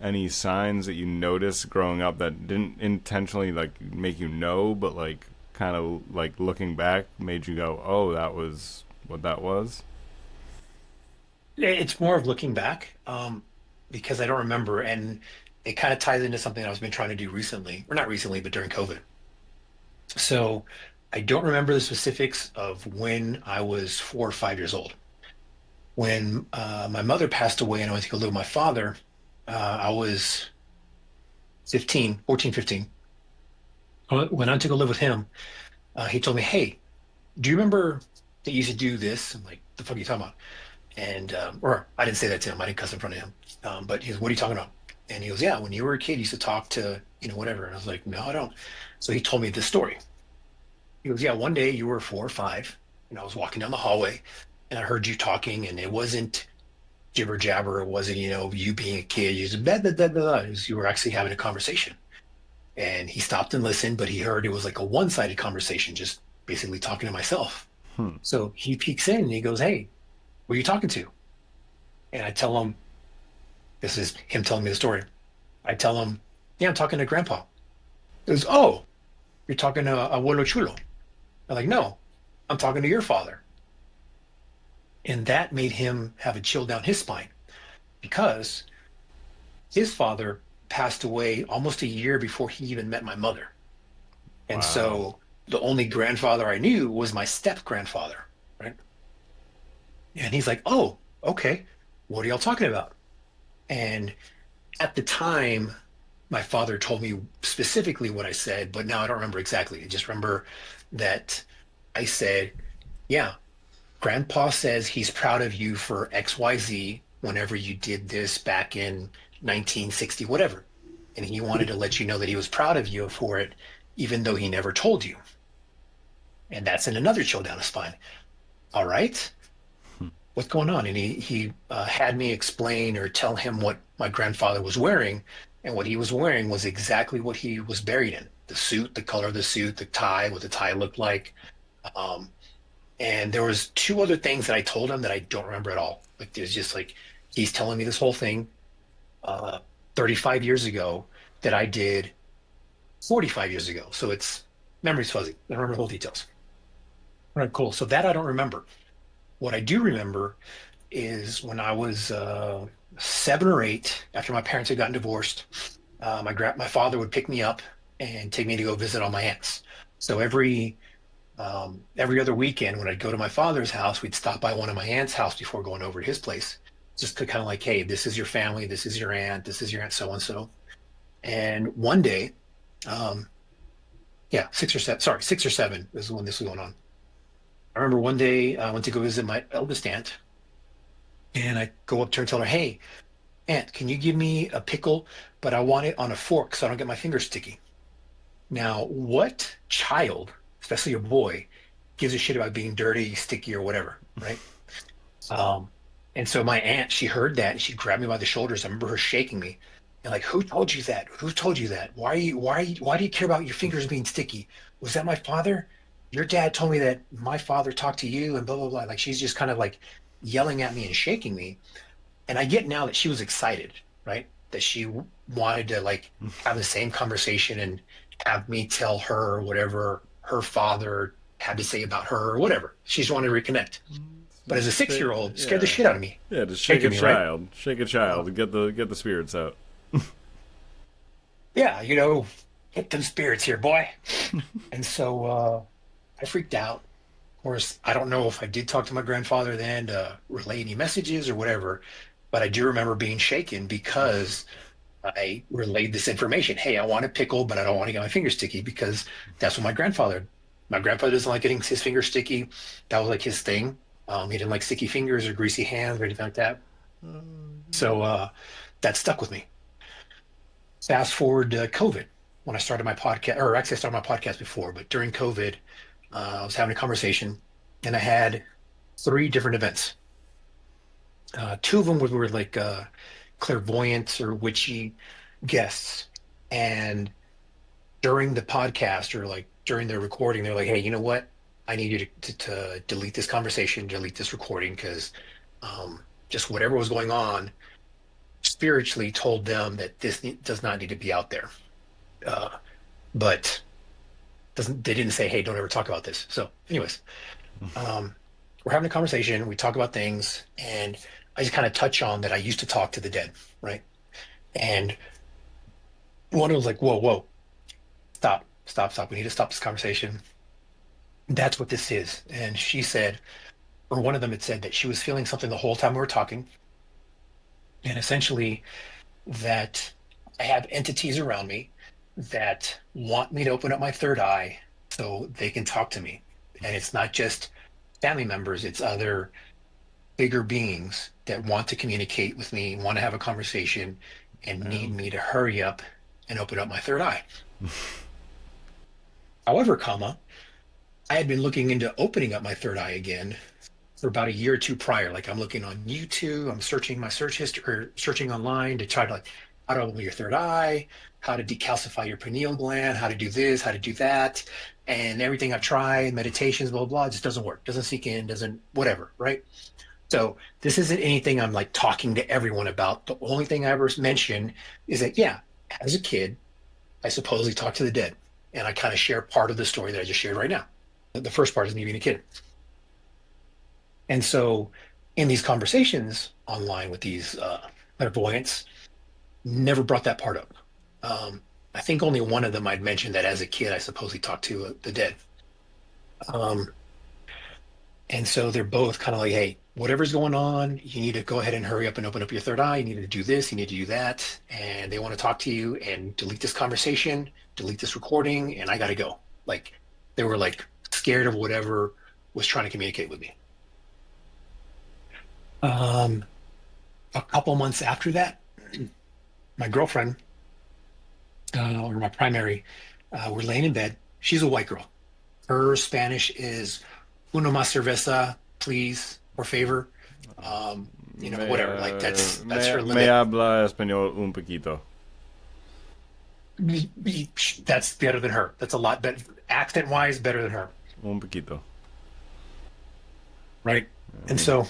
any signs that you noticed growing up that didn't intentionally like make you know, but like kind of like looking back made you go, "Oh, that was what that was." It's more of looking back, because I don't remember, and it kind of ties into something I've been trying to do recently, or not recently, but during COVID. So I don't remember the specifics of when I was 4 or 5 years old. When my mother passed away and I went to go live with my father, I was 15, 14, 15. When I went to go live with him, he told me, "Hey, do you remember that you used to do this?" I'm like, "The fuck are you talking about?" And or I didn't say that to him. I didn't cuss in front of him. But he goes, "What are you talking about?" And he goes, "Yeah, when you were a kid, you used to talk to, whatever." And I was like, "No, I don't." So he told me this story. He goes, "Yeah, one day you were 4 or 5, and I was walking down the hallway, and I heard you talking, and it wasn't jibber jabber. It wasn't, you being a kid. You just blah, blah, blah, blah, blah. You were actually having a conversation." And he stopped and listened, but he heard it was like a one-sided conversation, just basically talking to myself. Hmm. So he peeks in and he goes, "Hey, who are you talking to?" And I tell him, this is him telling me the story. I tell him, "Yeah, I'm talking to grandpa." He goes, "Oh, you're talking to Abuelo Chulo." I'm like, "No, I'm talking to your father." And that made him have a chill down his spine because his father passed away almost a year before he even met my mother. And Wow. so the only grandfather I knew was my step grandfather, right? And he's like, "Oh, okay. What are y'all talking about?" And at the time, my father told me specifically what I said, but now I don't remember exactly. I just remember that I said, "Yeah, grandpa says he's proud of you for XYZ whenever you did this back in 1960, whatever. And he wanted to let you know that he was proud of you for it, even though he never told you." And that's in another chill down his spine. All right, what's going on? And he had me explain or tell him what my grandfather was wearing, and what he was wearing was exactly what he was buried in: the suit, the color of the suit, the tie, what the tie looked like. Um, and there was two other things that I told him that I don't remember at all. Like there's just like he's telling me this whole thing uh, 35 years ago that I did 45 years ago. So it's memory's fuzzy. I don't remember the whole details. All right, cool. So that I don't remember. What I do remember is when I was 7 or 8, after my parents had gotten divorced, my father would pick me up and take me to go visit all my aunts. So every other weekend when I'd go to my father's house, we'd stop by one of my aunt's house before going over to his place, just to kind of like, "Hey, this is your family, this is your aunt, this is your aunt so and so." And one day, um, yeah, 6 or 7, sorry, 6 or 7 is when this was going on. I remember one day I went to go visit my eldest aunt, and I go up to her and tell her, "Hey, Aunt, can you give me a pickle, but I want it on a fork so I don't get my fingers sticky." Now, what child, especially a boy, gives a shit about being dirty, sticky, or whatever, right? Um, and so my aunt, she heard that and she grabbed me by the shoulders. I remember her shaking me and like, "Who told you that? Who told you that? Why do you care about your fingers being sticky? Was that my father? Your dad told me that my father talked to you and blah, blah, blah." Like she's just kind of like yelling at me and shaking me. And I get now that she was excited, right? That she wanted to like have the same conversation and have me tell her whatever her father had to say about her or whatever. She's wanted to reconnect. But as a Just 6 year shake, old, scared the yeah, shit out of me. yeah. Just shake a Shaking me, right? child, shake a Uh, child, get the spirits out. yeah, hit them spirits here, boy. And so I freaked out. Of course, I don't know if I did talk to my grandfather then to relay any messages or whatever, but I do remember being shaken because I relayed this information. "Hey, I want a pickle, but I don't want to get my fingers sticky," because that's what my grandfather doesn't like getting his fingers sticky. That was like his thing. He didn't like sticky fingers or greasy hands or anything like that. So that stuck with me. Fast forward to COVID when I started my podcast, or actually I started my podcast before, but during COVID, I was having a conversation and I had three different events. Two of them were like clairvoyant or witchy guests. And during the podcast or like during the recording, they're like, "Hey, you know what? I need you to delete this conversation, delete this recording, because just whatever was going on spiritually told them that does not need to be out there. Uh, but doesn't they didn't say, hey, don't ever talk about this. So, anyways, um, we're having a conversation. We talk about things, and I just kind of touch on that I used to talk to the dead, right? And one was like, whoa, whoa, stop, stop, stop. We need to stop this conversation. That's what this is. And she said, or one of them had said that she was feeling something the whole time we were talking, and essentially that I have entities around me that want me to open up my third eye so they can talk to me. And it's not just family members, it's other bigger beings that want to communicate with me, want to have a conversation, and need Um, me to hurry up and open up my third eye. However, comma, I had been looking into opening up my third eye again for about a year or two prior. Like I'm looking on YouTube, I'm searching my search history or searching online to try to like how to open your third eye, how to decalcify your pineal gland, how to do this, how to do that. And everything I've tried, meditations, blah, blah, blah, just doesn't work, doesn't sink in, doesn't whatever, right? So this isn't anything I'm like talking to everyone about. The only thing I ever mention is that, yeah, as a kid, I supposedly talked to the dead. And I kind of share part of the story that I just shared right now. The first part is me being a kid. And so in these conversations online with these clairvoyants, never brought that part up. I think only one of them I'd mentioned that as a kid, I supposedly talked to the dead. Um, and so they're both kind of like, hey, whatever's going on, you need to go ahead and hurry up and open up your third eye. You need to do this, you need to do that. And they want to talk to you and delete this conversation, delete this recording, and I got to go. Like they were like scared of whatever was trying to communicate with me. Um, a couple months after that, my girlfriend, or my primary, we're laying in bed. She's a white girl. Her Spanish is "uno más cerveza, please, por favor." Whatever. Like that's her me limit. habla español un poquito. That's better than her. That's a lot better, accent wise, better than her, Un poquito. right? And so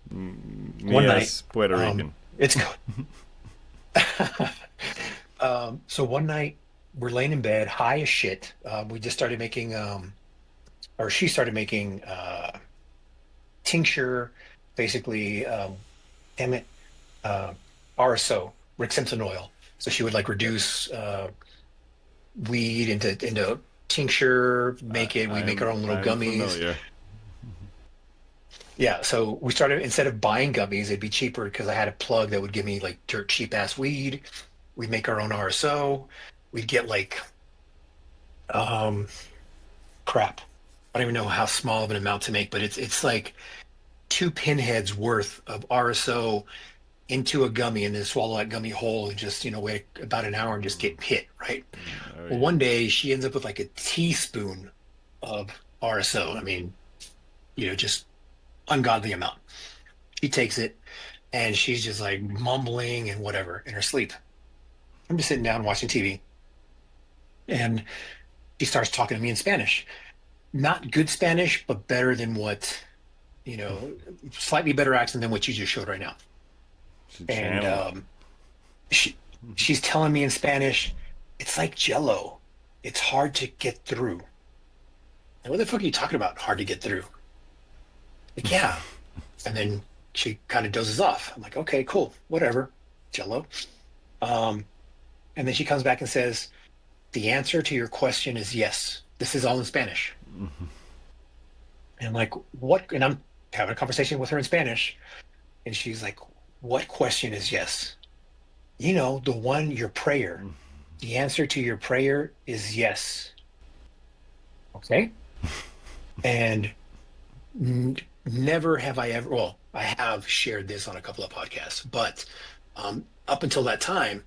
one Mia night, es Puerto um, Rican. it's so one night we're laying in bed, high as shit. We just started making, or she started making tincture, basically, damn it, uh, RSO, Rick Simpson oil. So she would like reduce weed into tincture, make it. We make our own little I'm gummies. familiar. Yeah. So we started instead of buying gummies, it'd be cheaper because I had a plug that would give me like dirt cheap ass weed. We'd make our own RSO. We'd get like um crap. I don't even know how small of an amount to make, but it's like two pinheads worth of RSO into a gummy and then swallow that gummy whole and just, wait about an hour and just get hit, right? Oh Well, yeah. one day she ends up with like a teaspoon of RSO. I mean, just ungodly amount. She takes it and she's just like mumbling and whatever in her sleep. I'm just sitting down watching TV and she starts talking to me in Spanish. Not good Spanish, but better than what, you know, slightly better accent than what you just showed right now. Should And channel it. she she's telling me in Spanish, it's like Jello. It's hard to get through. And what the fuck are you talking about? Hard to get through? Like, yeah. And then she kind of dozes off. I'm like, okay, cool, whatever, Jello. Um, and then she comes back and says, the answer to your question is yes. This is all in Spanish. And I'm like, what? And I'm having a conversation with her in Spanish. And she's like, what question is yes? The one, your prayer. The answer to your prayer is yes. Okay. And never have I ever, well, I have shared this on a couple of podcasts, but up until that time,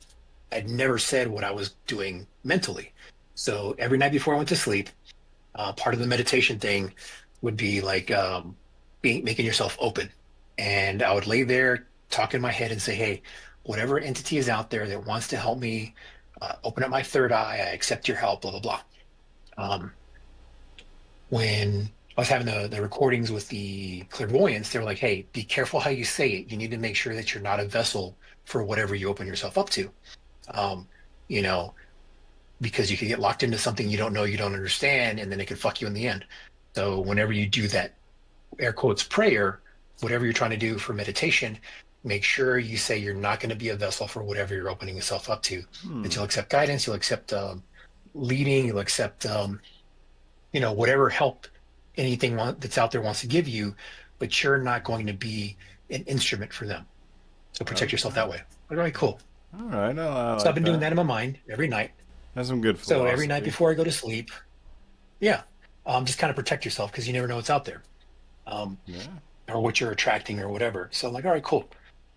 I'd never said what I was doing mentally. So every night before I went to sleep, part of the meditation thing would be like making yourself open. And I would lay there, talk in my head, and say, hey, whatever entity is out there that wants to help me open up my third eye, I accept your help, blah, blah, blah. Um, when I was having the recordings with the clairvoyants. They were like, "Hey, be careful how you say it. You need to make sure that you're not a vessel for whatever you open yourself up to. Um, you know, because you could get locked into something you don't know, you don't understand, and then it could fuck you in the end. So whenever you do that air quotes prayer, whatever you're trying to do for meditation, make sure you say you're not going to be a vessel for whatever you're opening yourself up to. That Hmm. you'll accept guidance, you'll accept leading, you'll accept whatever help anything that's out there wants to give you, but you're not going to be an instrument for them. So protect yourself Okay. that way. All right, cool. All right. I So I've like been doing that. that in my mind every night. That's some good So every night philosophy. before I go to sleep, yeah, just kind of protect yourself because you never know what's out there, um, Yeah. or what you're attracting or whatever. So I'm like, all right, cool.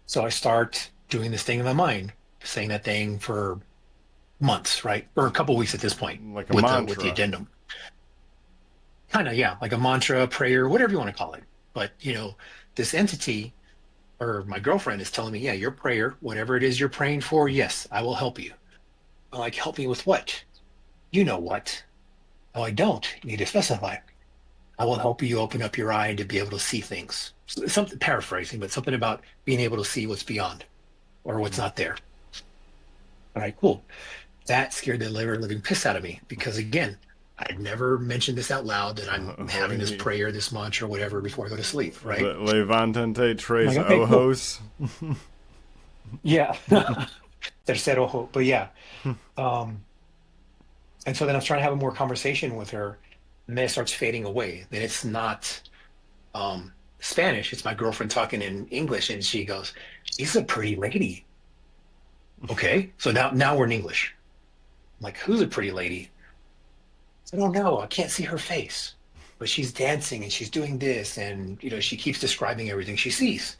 So I start doing this thing in my mind, saying that thing for months, right, or a couple of weeks at this point, Like a with the mantra. addendum. Kind of, yeah, like a mantra, prayer, whatever you want to call it. But this entity or my girlfriend is telling me, yeah, your prayer, whatever it is you're praying for, yes, I will help you. I'm like, help me with what? You know what? Oh, I don't. You need to specify. I will help you open up your eye to be able to see things. So, something paraphrasing, but something about being able to see what's beyond or what's not there. All right, cool. That scared the living piss out of me because again, I'd never mentioned this out loud that I'm having this Le- prayer, this mantra, whatever before I go to sleep, right? Levantante I'm tres like, okay, cool. ojos. Yeah. Tercero ojo. But yeah. Um, and so then I was trying to have a more conversation with her, and then it starts fading away. Then it's not Spanish, it's my girlfriend talking in English, and she goes, she's a pretty lady. Okay. So now we're in English. I'm like, who's a pretty lady? I don't know. I can't see her face. But she's dancing and she's doing this, and she keeps describing everything she sees.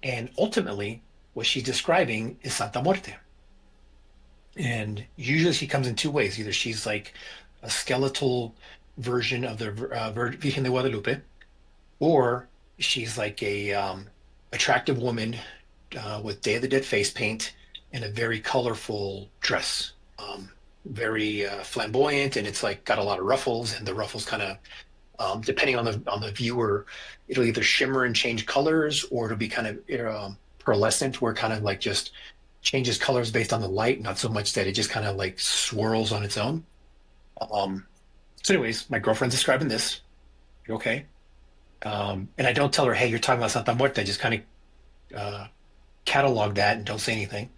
And ultimately, what she's describing is Santa Muerte. And usually she comes in two ways. Either she's like a skeletal version of the Virgen de Guadalupe, or she's like a attractive woman with Day of the Dead face paint and a very colorful dress. Very flamboyant, and it's like got a lot of ruffles, and the ruffles kind of, depending on the viewer, it'll either shimmer and change colors, or it'll be kind of pearlescent, where it kind of like just changes colors based on the light, not so much that it just kind of like swirls on its own. Um, so, anyways, my girlfriend's describing this. Okay. And I don't tell her, hey, you're talking about Santa Muerte. I just kind of catalog that and don't say anything.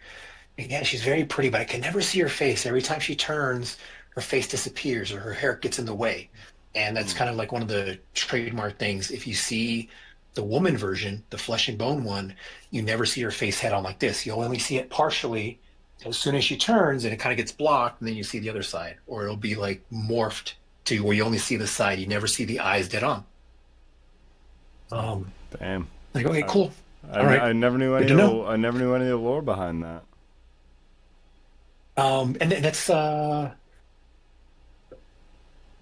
And yeah, she's very pretty, but I can never see her face. Every time she turns, her face disappears or her hair gets in the way. And that's kind of like one of the trademark things. If you see the woman version, the flesh and bone one, you never see her face head on like this. You only see it partially as soon as she turns and it kind of gets blocked, and then you see the other side. Or it'll be like morphed to where you only see the side. You never see the eyes dead on. Um, Damn. like, okay, I, cool. All right. I never knew Good any to of know. the I never knew any of the lore behind that. And that's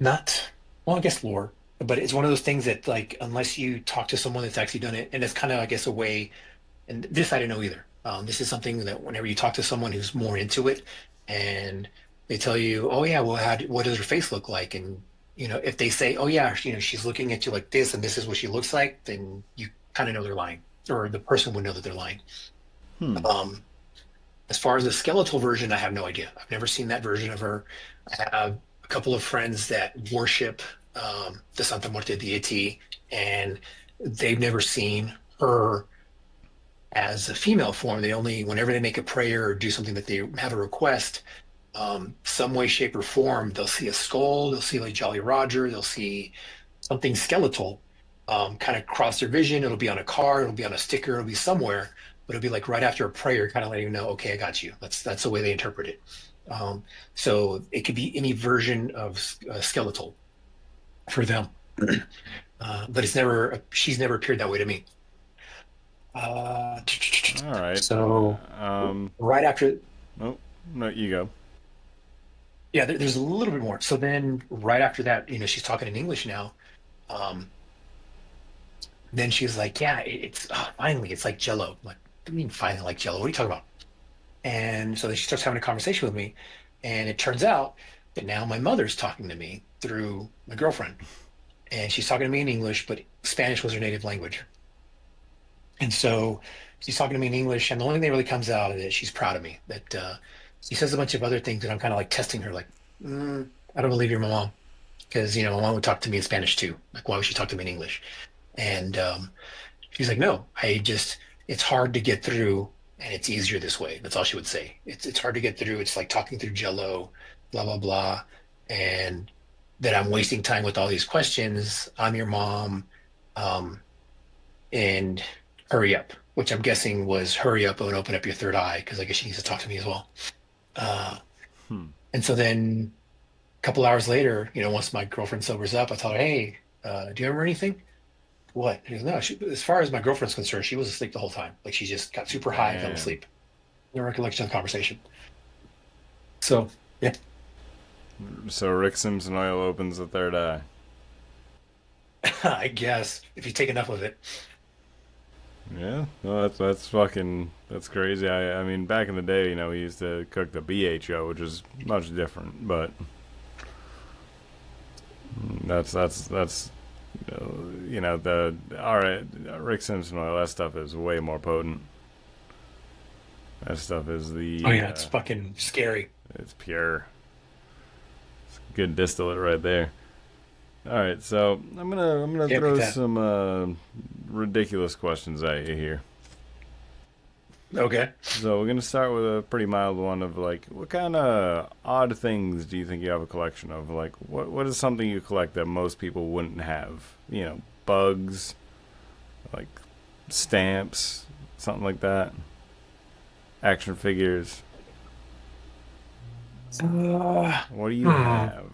not, well, I guess lore, but it's one of those things that, like, unless you talk to someone that's actually done it, and it's kind of, I guess, a way, and this I didn't know either. This is something that whenever you talk to someone who's more into it, and they tell you, oh yeah, well, what does her face look like? And if they say, oh yeah, she's looking at you like this, and this is what she looks like, then you kind of know they're lying, or the person would know that they're lying. Hmm. Um, As far as the skeletal version, I have no idea. I've never seen that version of her. I have a couple of friends that worship the Santa Muerte deity, and they've never seen her as a female form. They only, whenever they make a prayer or do something that they have a request, some way, shape, or form, they'll see a skull, they'll see like Jolly Roger, they'll see something skeletal kind of cross their vision. It'll be on a card, it'll be on a sticker, it'll be somewhere, but it'll be like right after a prayer, kind of letting you know, okay, I got you. That's the way they interpret it. So it could be any version of skeletal for them, but she's never appeared that way to me. Uh, All right. so Um. right after, Oh no, you go. yeah, there's a little bit more. So then right after that, she's talking in English now. Um, then she's like, yeah, it's finally, it's like Jello. I'm like, what do you mean finally like Jello? What are you talking about? And so then she starts having a conversation with me. And it turns out that now my mother's talking to me through my girlfriend. and she's talking to me in English, but Spanish was her native language. And so she's talking to me in English, and the only thing that really comes out is that she's proud of me. That she says a bunch of other things, and I'm kind of like testing her, like, I don't believe you're my mom, because my mom would talk to me in Spanish too. Like, why would she talk to me in English? And she's like, no, it's hard to get through, and it's easier this way. That's all she would say. It's hard to get through. It's like talking through Jello, blah blah blah, and that I'm wasting time with all these questions. I'm your mom. Um, and hurry up, which I'm guessing was hurry up and open up your third eye because I guess she needs to talk to me as well. Uh, Hmm. and so then a couple hours later, once my girlfriend sobers up, I tell her, hey, do you remember anything? What? She goes, no, as far as my girlfriend's concerned, she was asleep the whole time. Like she just got super high and fell Damn. asleep. No recollection of the conversation. So, yeah, So Rick Simpson oil opens the third eye. I guess if you take enough of it. Yeah, no, that's crazy. I mean, back in the day, we used to cook the BHO, which is much different, but that's the all right. Rick Simpson oil, that stuff is way more potent. That stuff is Oh, the yeah, it's fucking scary. it's pure. It's good distillate right there. All right, so I'm gonna Yeah, like throw that. some ridiculous questions at you here. Okay. So we're gonna start with a pretty mild one of like, what kind of odd things do you think you have a collection of? Like, what is something you collect that most people wouldn't have? Bugs, like stamps, something like that. Action figures. Uh, What do you hmm. have?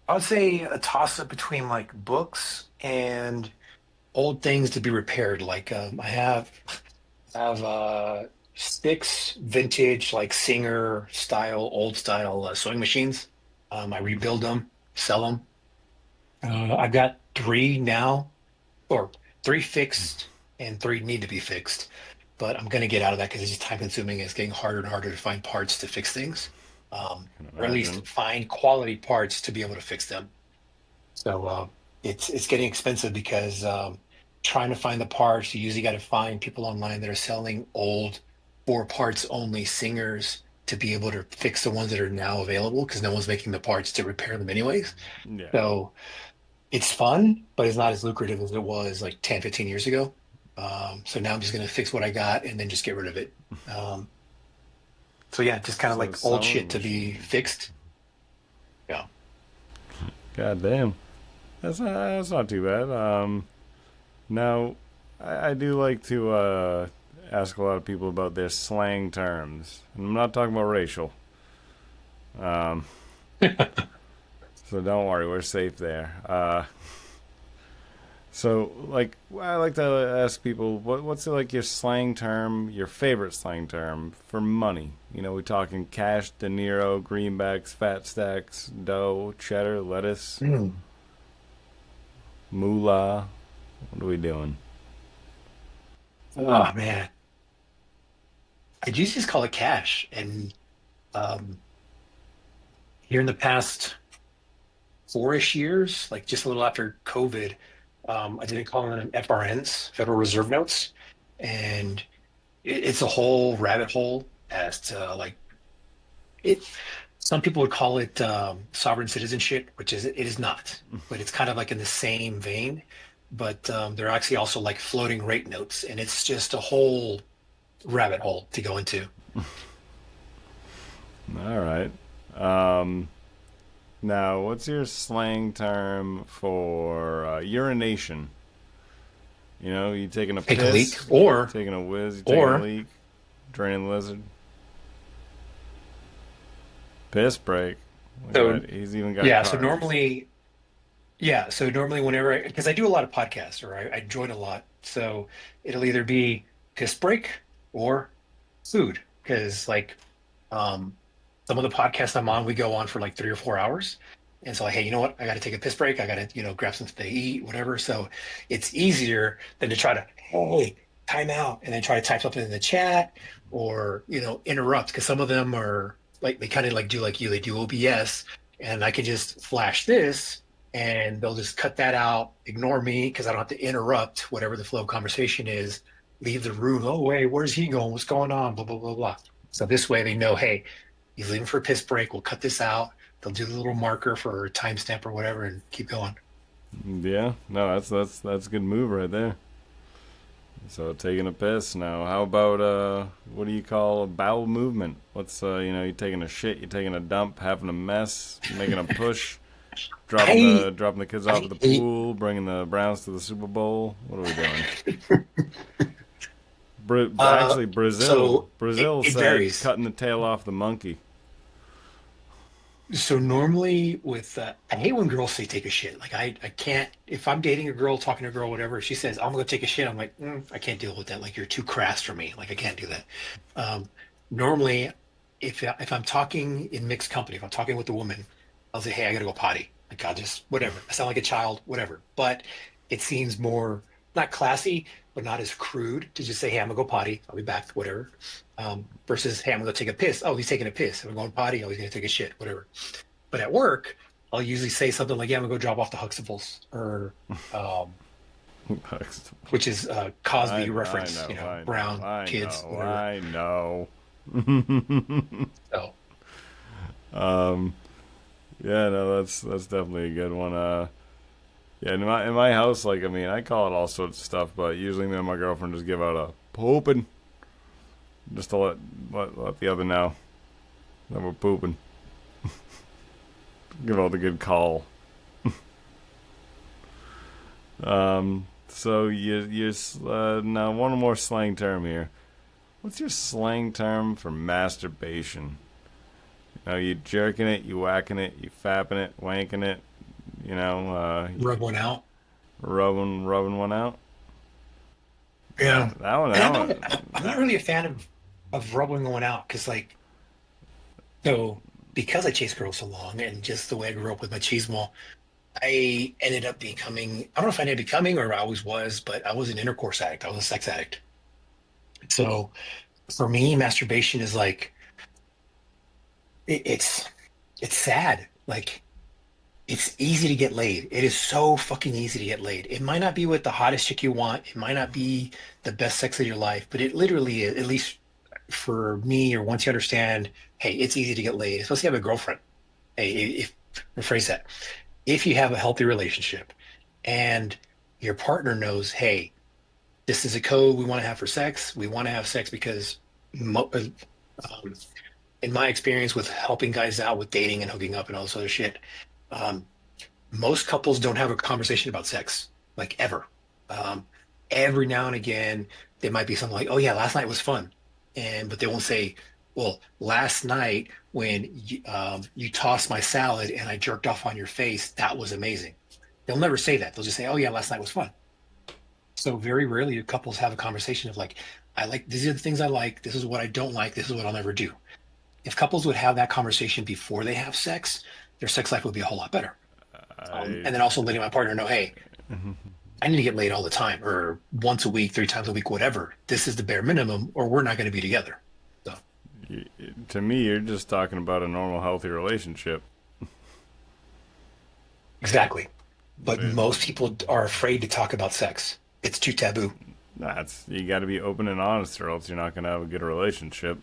I would say a toss up between like books and old things to be repaired. Like I have 6 vintage like Singer style, old style sewing machines. I rebuild them, sell them. I've got 3 now, or 3 fixed, and 3 need to be fixed. But I'm gonna get out of that because it's just time consuming. It's getting harder and harder to find parts to fix things, I can or at least imagine. find quality parts to be able to fix them. So it's getting expensive because trying to find the parts, you usually got to find people online that are selling old 4 parts only Singers to be able to fix the ones that are now available because no one's making the parts to repair them anyways. Yeah. So it's fun, but it's not as lucrative as it was like 10, 15 years ago. So now I'm just going to fix what I got and then just get rid of it. Um, so yeah, just kind of So like old sewing shit to be machine. fixed. Yeah. God damn. That's not too bad. Now, I do like to ask a lot of people about their slang terms. And I'm not talking about racial. Um, so don't worry, we're safe there. So like, I like to ask people, what's like your slang term, your favorite slang term for money? We talking cash, De Niro, greenbacks, fat stacks, dough, cheddar, lettuce, Mm. moolah. What are we doing? Oh man, I used to just call it cash, and um, here in the past 4-ish years, like just a little after COVID, I didn't call them FRNs, Federal Reserve Notes, and it's a whole rabbit hole as to like it. Some people would call it sovereign citizenship, which is it is not, but it's kind of like in the same vein. But they're actually also like floating rate notes, and it's just a whole rabbit hole to go into. All right. Um, Now, what's your slang term for urination? You taking a Take a leak, piss, or taking a whiz, you taking a or leak, draining the lizard, piss break. Look so at that. He's even got yeah. So cars. normally, yeah. So normally, whenever because I do a lot of podcasts or I join a lot, so it'll either be piss break or food because like um, some of the podcasts I'm on, we go on for like 3 or 4 hours. And so like, hey, you know what? I got to take a piss break. I got to, grab something to eat, whatever. So it's easier than to try to, hey, time out, and then try to type something in the chat or, interrupt because some of them are like, they kind of like do like you, they do OBS and I can just flash this. and they'll just cut that out, ignore me because I don't have to interrupt whatever the flow of conversation is, leave the room. Oh, wait, where's he going? What's going on? Blah, blah, blah, blah. So this way they know, hey, he's leaving for a piss break. We'll cut this out. They'll do the little marker for a timestamp or whatever and keep going. Yeah, no, that's a good move right there. So taking a piss now. How about what do you call a bowel movement? What's you taking a shit, you're taking a dump, having a mess, making a push, I, dropping the kids off I at the hate, pool, bringing the Browns to the Super Bowl. What are we doing? uh, Actually, Brazil so Brazil it said varies. cutting the tail off the monkey. So normally with I hate when girls say take a shit. Like I can't if I'm dating a girl, talking to a girl, whatever. If she says I'm gonna take a shit, I'm like I can't deal with that. Like you're too crass for me. Like I can't do that. Um, normally, if I'm talking in mixed company, if I'm talking with a woman, I'll say, hey, I gotta go potty. Like I'll just whatever. I sound like a child, whatever. But it seems more not classy, but not as crude to just say, hey, I'm gonna go potty. I'll be back, whatever. Versus, hey, I'm gonna take a piss. Oh, he's taking a piss. I'm going potty. Oh, he's gonna take a shit, whatever. But at work, I'll usually say something like, "Yeah, I'm gonna go drop off the Huxtables," or which is a Cosby I reference, know, I know, brown I kids, know, whatever. I know. So, um, yeah, no, that's definitely a good one. Yeah, in my house, like I mean, I call it all sorts of stuff, but usually me and my girlfriend just give out a pooping, just to let the other know that we're pooping. Give out the good call. So now one more slang term here. What's your slang term for masturbation? You jerking it, you whacking it, you fapping it, wanking it. rub one out. Rubbing one out. Yeah, That one, and that one, I'm not that. really a fan of rubbing one out because so because I chased girls so long and just the way I grew up with machismo, I ended up becoming I don't know if I ended up becoming or I always was, but I was an intercourse addict. I was a sex addict. So for me, masturbation is like it's it's sad. Like it's easy to get laid. It is so fucking easy to get laid. It might not be with the hottest chick you want. It might not be the best sex of your life, but it literally is, at least for me, or once you understand, hey, it's easy to get laid, especially if you have a girlfriend. Hey, if rephrase that. If you have a healthy relationship and your partner knows, hey, this is a code we want to have for sex. We want to have sex because um, in my experience with helping guys out with dating and hooking up and all this other shit, um, most couples don't have a conversation about sex, like ever. Um, every now and again, there might be something like, "Oh yeah, last night was fun," and but they won't say, "Well, last night when you tossed my salad and I jerked off on your face, that was amazing." They'll never say that. They'll just say, "Oh yeah, last night was fun." So very rarely do couples have a conversation of like, "I like these are the things I like. This is what I don't like. This is what I'll never do." If couples would have that conversation before they have sex, their sex life would be a whole lot better. I. And then also letting my partner know, hey, I need to get laid all the time, or once a week, 3 times a week, whatever. This is the bare minimum, or we're not going to be together. So To me, you're just talking about a normal, healthy relationship. exactly. But It, most people are afraid to talk about sex. It's too taboo. that's you got to be open and honest, or else you're not gonna have a good relationship.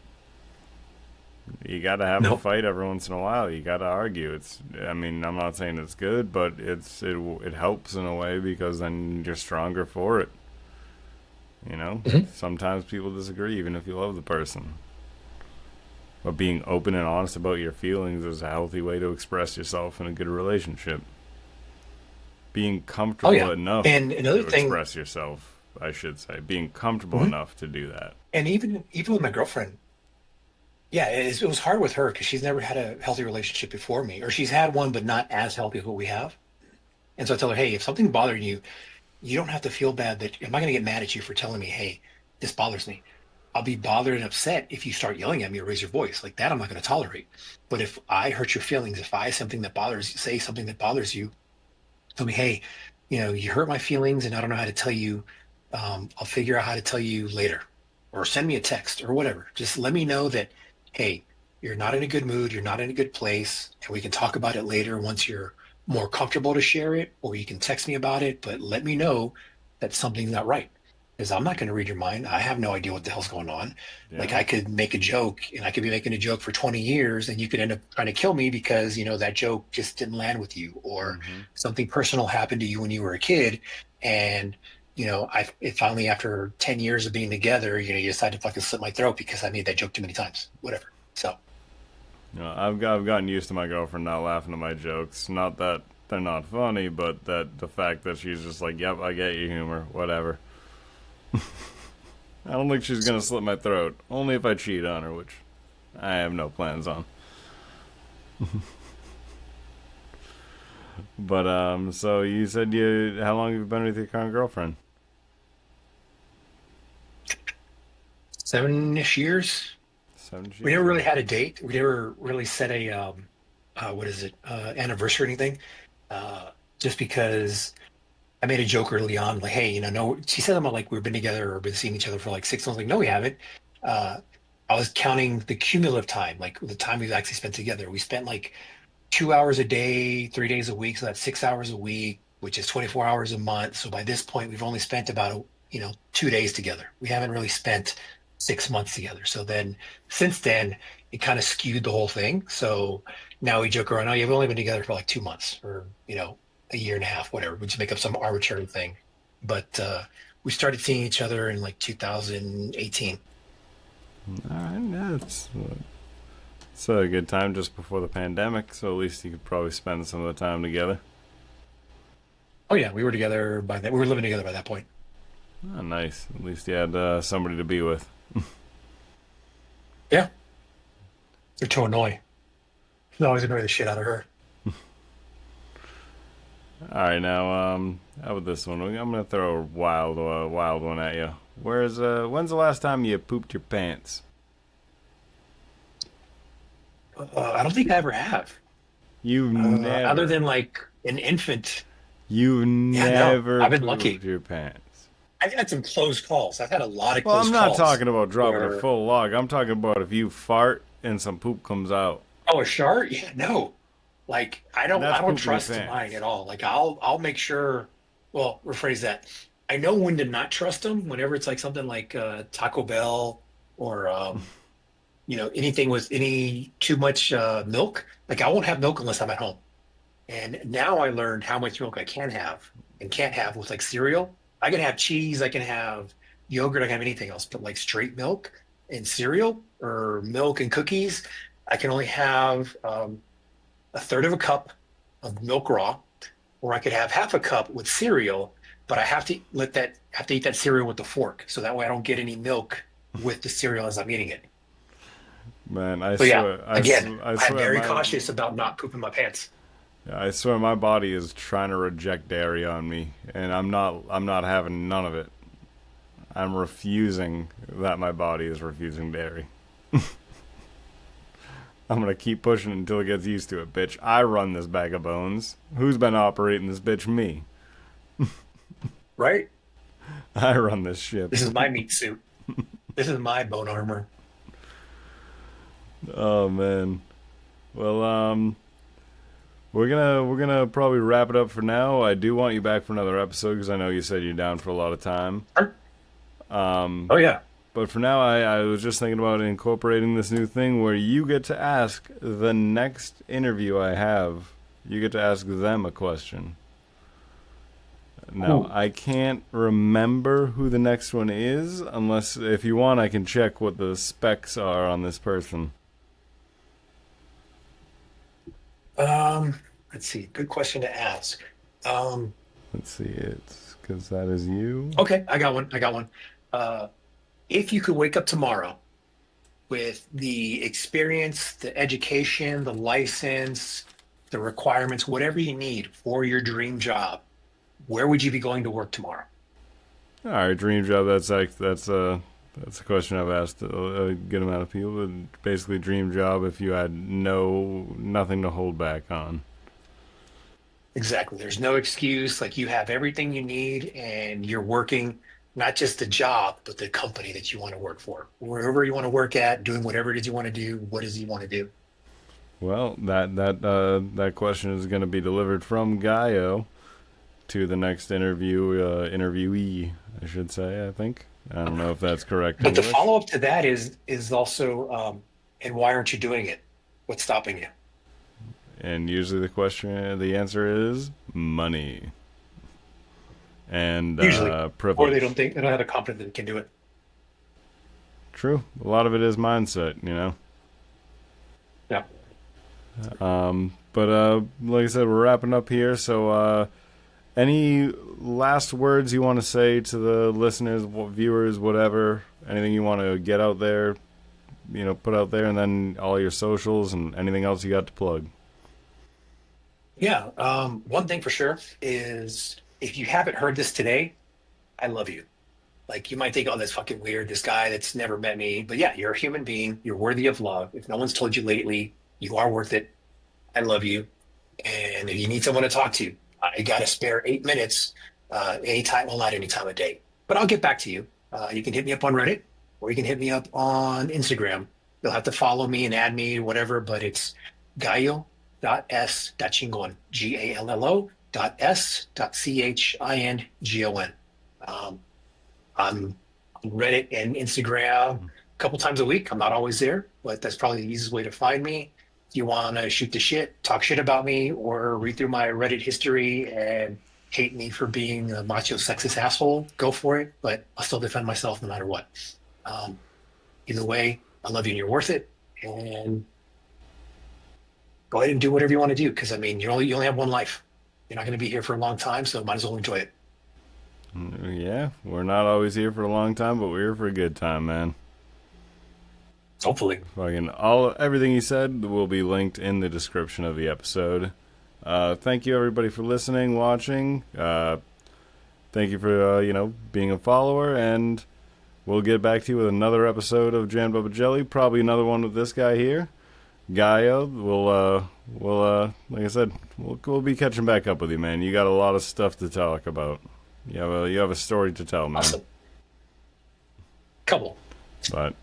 You got to have a Nope. fight every once in a while. You got to argue. I mean, I'm not saying it's good, but it helps in a way because then you're stronger for it. Mhm. Sometimes people disagree, even if you love the person. But being open and honest about your feelings is a healthy way to express yourself in a good relationship. Being Oh comfortable yeah. enough And another to thing, express yourself, I should say. Being comfortable mhm. enough to do that. And even with my girlfriend, yeah, it was hard with her because she's never had a healthy relationship before me, or she's had one but not as healthy as what we have. And so I tell her, hey, if something's bothering you, you don't have to feel bad that I'm not going to get mad at you for telling me, hey, this bothers me. I'll be bothered and upset if you start yelling at me or raise your voice. Like that, I'm not going to tolerate. But if I hurt your feelings, if I something that bothers you, say something that bothers you, tell me, hey, you hurt my feelings and I don't know how to tell you. I'll figure out how to tell you later or send me a text or whatever. Just let me know that, hey, you're not in a good mood. You're not in a good place. And we can talk about it later once you're more comfortable to share it, or you can text me about it, but let me know that something's not right. Because I'm not going to read your mind. I have no idea what the hell's going on. Like Yeah. I could make a joke and I could be making a joke for 20 years and you could end up trying to kill me because, that joke just didn't land with you or Mm-hmm. something personal happened to you when you were a kid. And, it finally, after 10 years of being together, you decide to fucking slit my throat because I made that joke too many times, whatever. So, I've gotten used to my girlfriend not laughing at my jokes. Not that they're not funny, but that the fact that she's just like, "Yep, I get your humor, whatever." I don't think she's gonna slit my throat. Only if I cheat on her, which I have no plans on. But so you said how long have you been with your current girlfriend? 7-ish years. 7 years. We never really had a date. We never really set a what is it, anniversary or anything. Just because I made a joke early on, like, hey, no, she said I'm like we've been together or been seeing each other for like 6 months. Like, no, we haven't. Uh, I was counting the cumulative time, like the time we've actually spent together. We spent like 2 hours a day, 3 days a week, so that's 6 hours a week, which is 24 hours a month. So by this point, we've only spent about 2 days together. We haven't really spent 6 months together. So then, since then, it kind of skewed the whole thing. So now we joke around, oh yeah, we've only been together for like 2 months, or a year and a half, whatever. We just make up some arbitrary thing. But we started seeing each other in like 2018. All right, yeah, it's a good time just before the pandemic, so at least you could probably spend some of the time together. Oh yeah, we were together by that. We were living together by that point. Oh, nice. At least you had somebody to be with. Yeah, they're too annoying. I always annoy the shit out of her. All right, now how about this one? I'm gonna throw a wild one at you. When's the last time you pooped your pants? I don't think I ever have. You Other never, than like an infant. you Yeah, no, never I've been pooped lucky. your pants. I've had some close calls. I've had a lot of Well, close I'm not calls talking about dropping a where, full log. I'm talking about if you fart and some poop comes out. oh, a shark? Yeah, no. Like I That's don't pooping your trust mine pants. at all. Like I'll make sure, well, rephrase that. I know when to not trust them whenever it's like something like Taco Bell or anything with any too much milk. Like I won't have milk unless I'm at home. And now I learned how much milk I can have and can't have with like cereal. I can have cheese, I can have yogurt, I can have anything else, but like straight milk and cereal or milk and cookies, I can only have a third of a cup of milk raw, or I could have half a cup with cereal, but I have to eat that cereal with the fork, so that way I don't get any milk with the cereal as I'm eating it. Man, So yeah, again, I I'm swear very cautious about not pooping my pants. I swear my body is trying to reject dairy on me, and I'm not having none of it. I'm refusing that my body is refusing dairy. I'm gonna keep pushing until it gets used to it, bitch. I run this bag of bones. Who's been operating this bitch? Me. Right? I run this ship. This is my meat suit. This is my bone armor. Oh man. Well, we're gonna probably wrap it up for now. I do want you back for another episode because I know you said you're down for a lot of time. Um, Oh yeah. but for now, I was just thinking about incorporating this new thing where you get to ask the next interview I have. You get to ask them a question. Now, Ooh. I can't remember who the next one is unless, if you want, I can check what the specs are on this person. Um, let's see. Good question to ask. Um, Let's see it, because that is you. okay, I got one. I got one. Uh, if you could wake up tomorrow with the experience, the education, the license, the requirements, whatever you need for your dream job, where would you be going to work tomorrow? All right, dream job. That's a question I've asked a good amount of people. But basically, dream job if you had nothing to hold back on. Exactly. There's no excuse. Like you have everything you need and you're working not just the job, but the company that you want to work for. Wherever you want to work at, doing whatever it is you want to do, what does you want to do? Well, that question is going to be delivered from Gallo to the next interviewee, I should say. I think. I don't know if that's correct But the English. follow up to that is also, and why aren't you doing it? What's stopping you? And usually the answer is money and Usually, or they privilege. don't have a confidence that they can do it. True. A lot of it is mindset, you know. Yeah. But like I said, we're wrapping up here. So, any last words you want to say to the listeners, viewers, whatever? Anything you want to get out there, put out there, and then all your socials and anything else you got to plug. Yeah. One thing for sure is if you haven't heard this today, I love you. Like you might think, oh, that's fucking weird. This guy that's never met me. But yeah, you're a human being. You're worthy of love. If no one's told you lately, you are worth it. I love you. And if you need someone to talk to, I got to spare 8 minutes anytime, well, not any time of day. But I'll get back to you. You can hit me up on Reddit or you can hit me up on Instagram. You'll have to follow me and add me, whatever, but it's gallo.s.chingon, Gallo .s.chingon. Um, I'm on Reddit and Instagram a couple times a week. I'm not always there, but that's probably the easiest way to find me. If you want to shoot the shit, talk shit about me, or read through my Reddit history and hate me for being a macho sexist asshole, go for it. But I'll still defend myself no matter what. Um, Either way, I love you and you're worth it. And go ahead and do whatever you want to do because I mean, you only have one life. You're not going to be here for a long time, so might as well enjoy it. Yeah, we're not always here for a long time, but we're here for a good time, man. Hopefully. Fucking everything he said will be linked in the description of the episode. Thank you everybody for listening, watching. Thank you for being a follower, and we'll get back to you with another episode of Jammed Up a Jelly. Probably another one with this guy here, Gaia. We'll like I said, we'll be catching back up with you, man. You got a lot of stuff to talk about. You have a story to tell, man. Awesome. Couple. But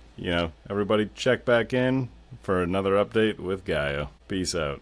everybody check back in for another update with Gaia. Peace out.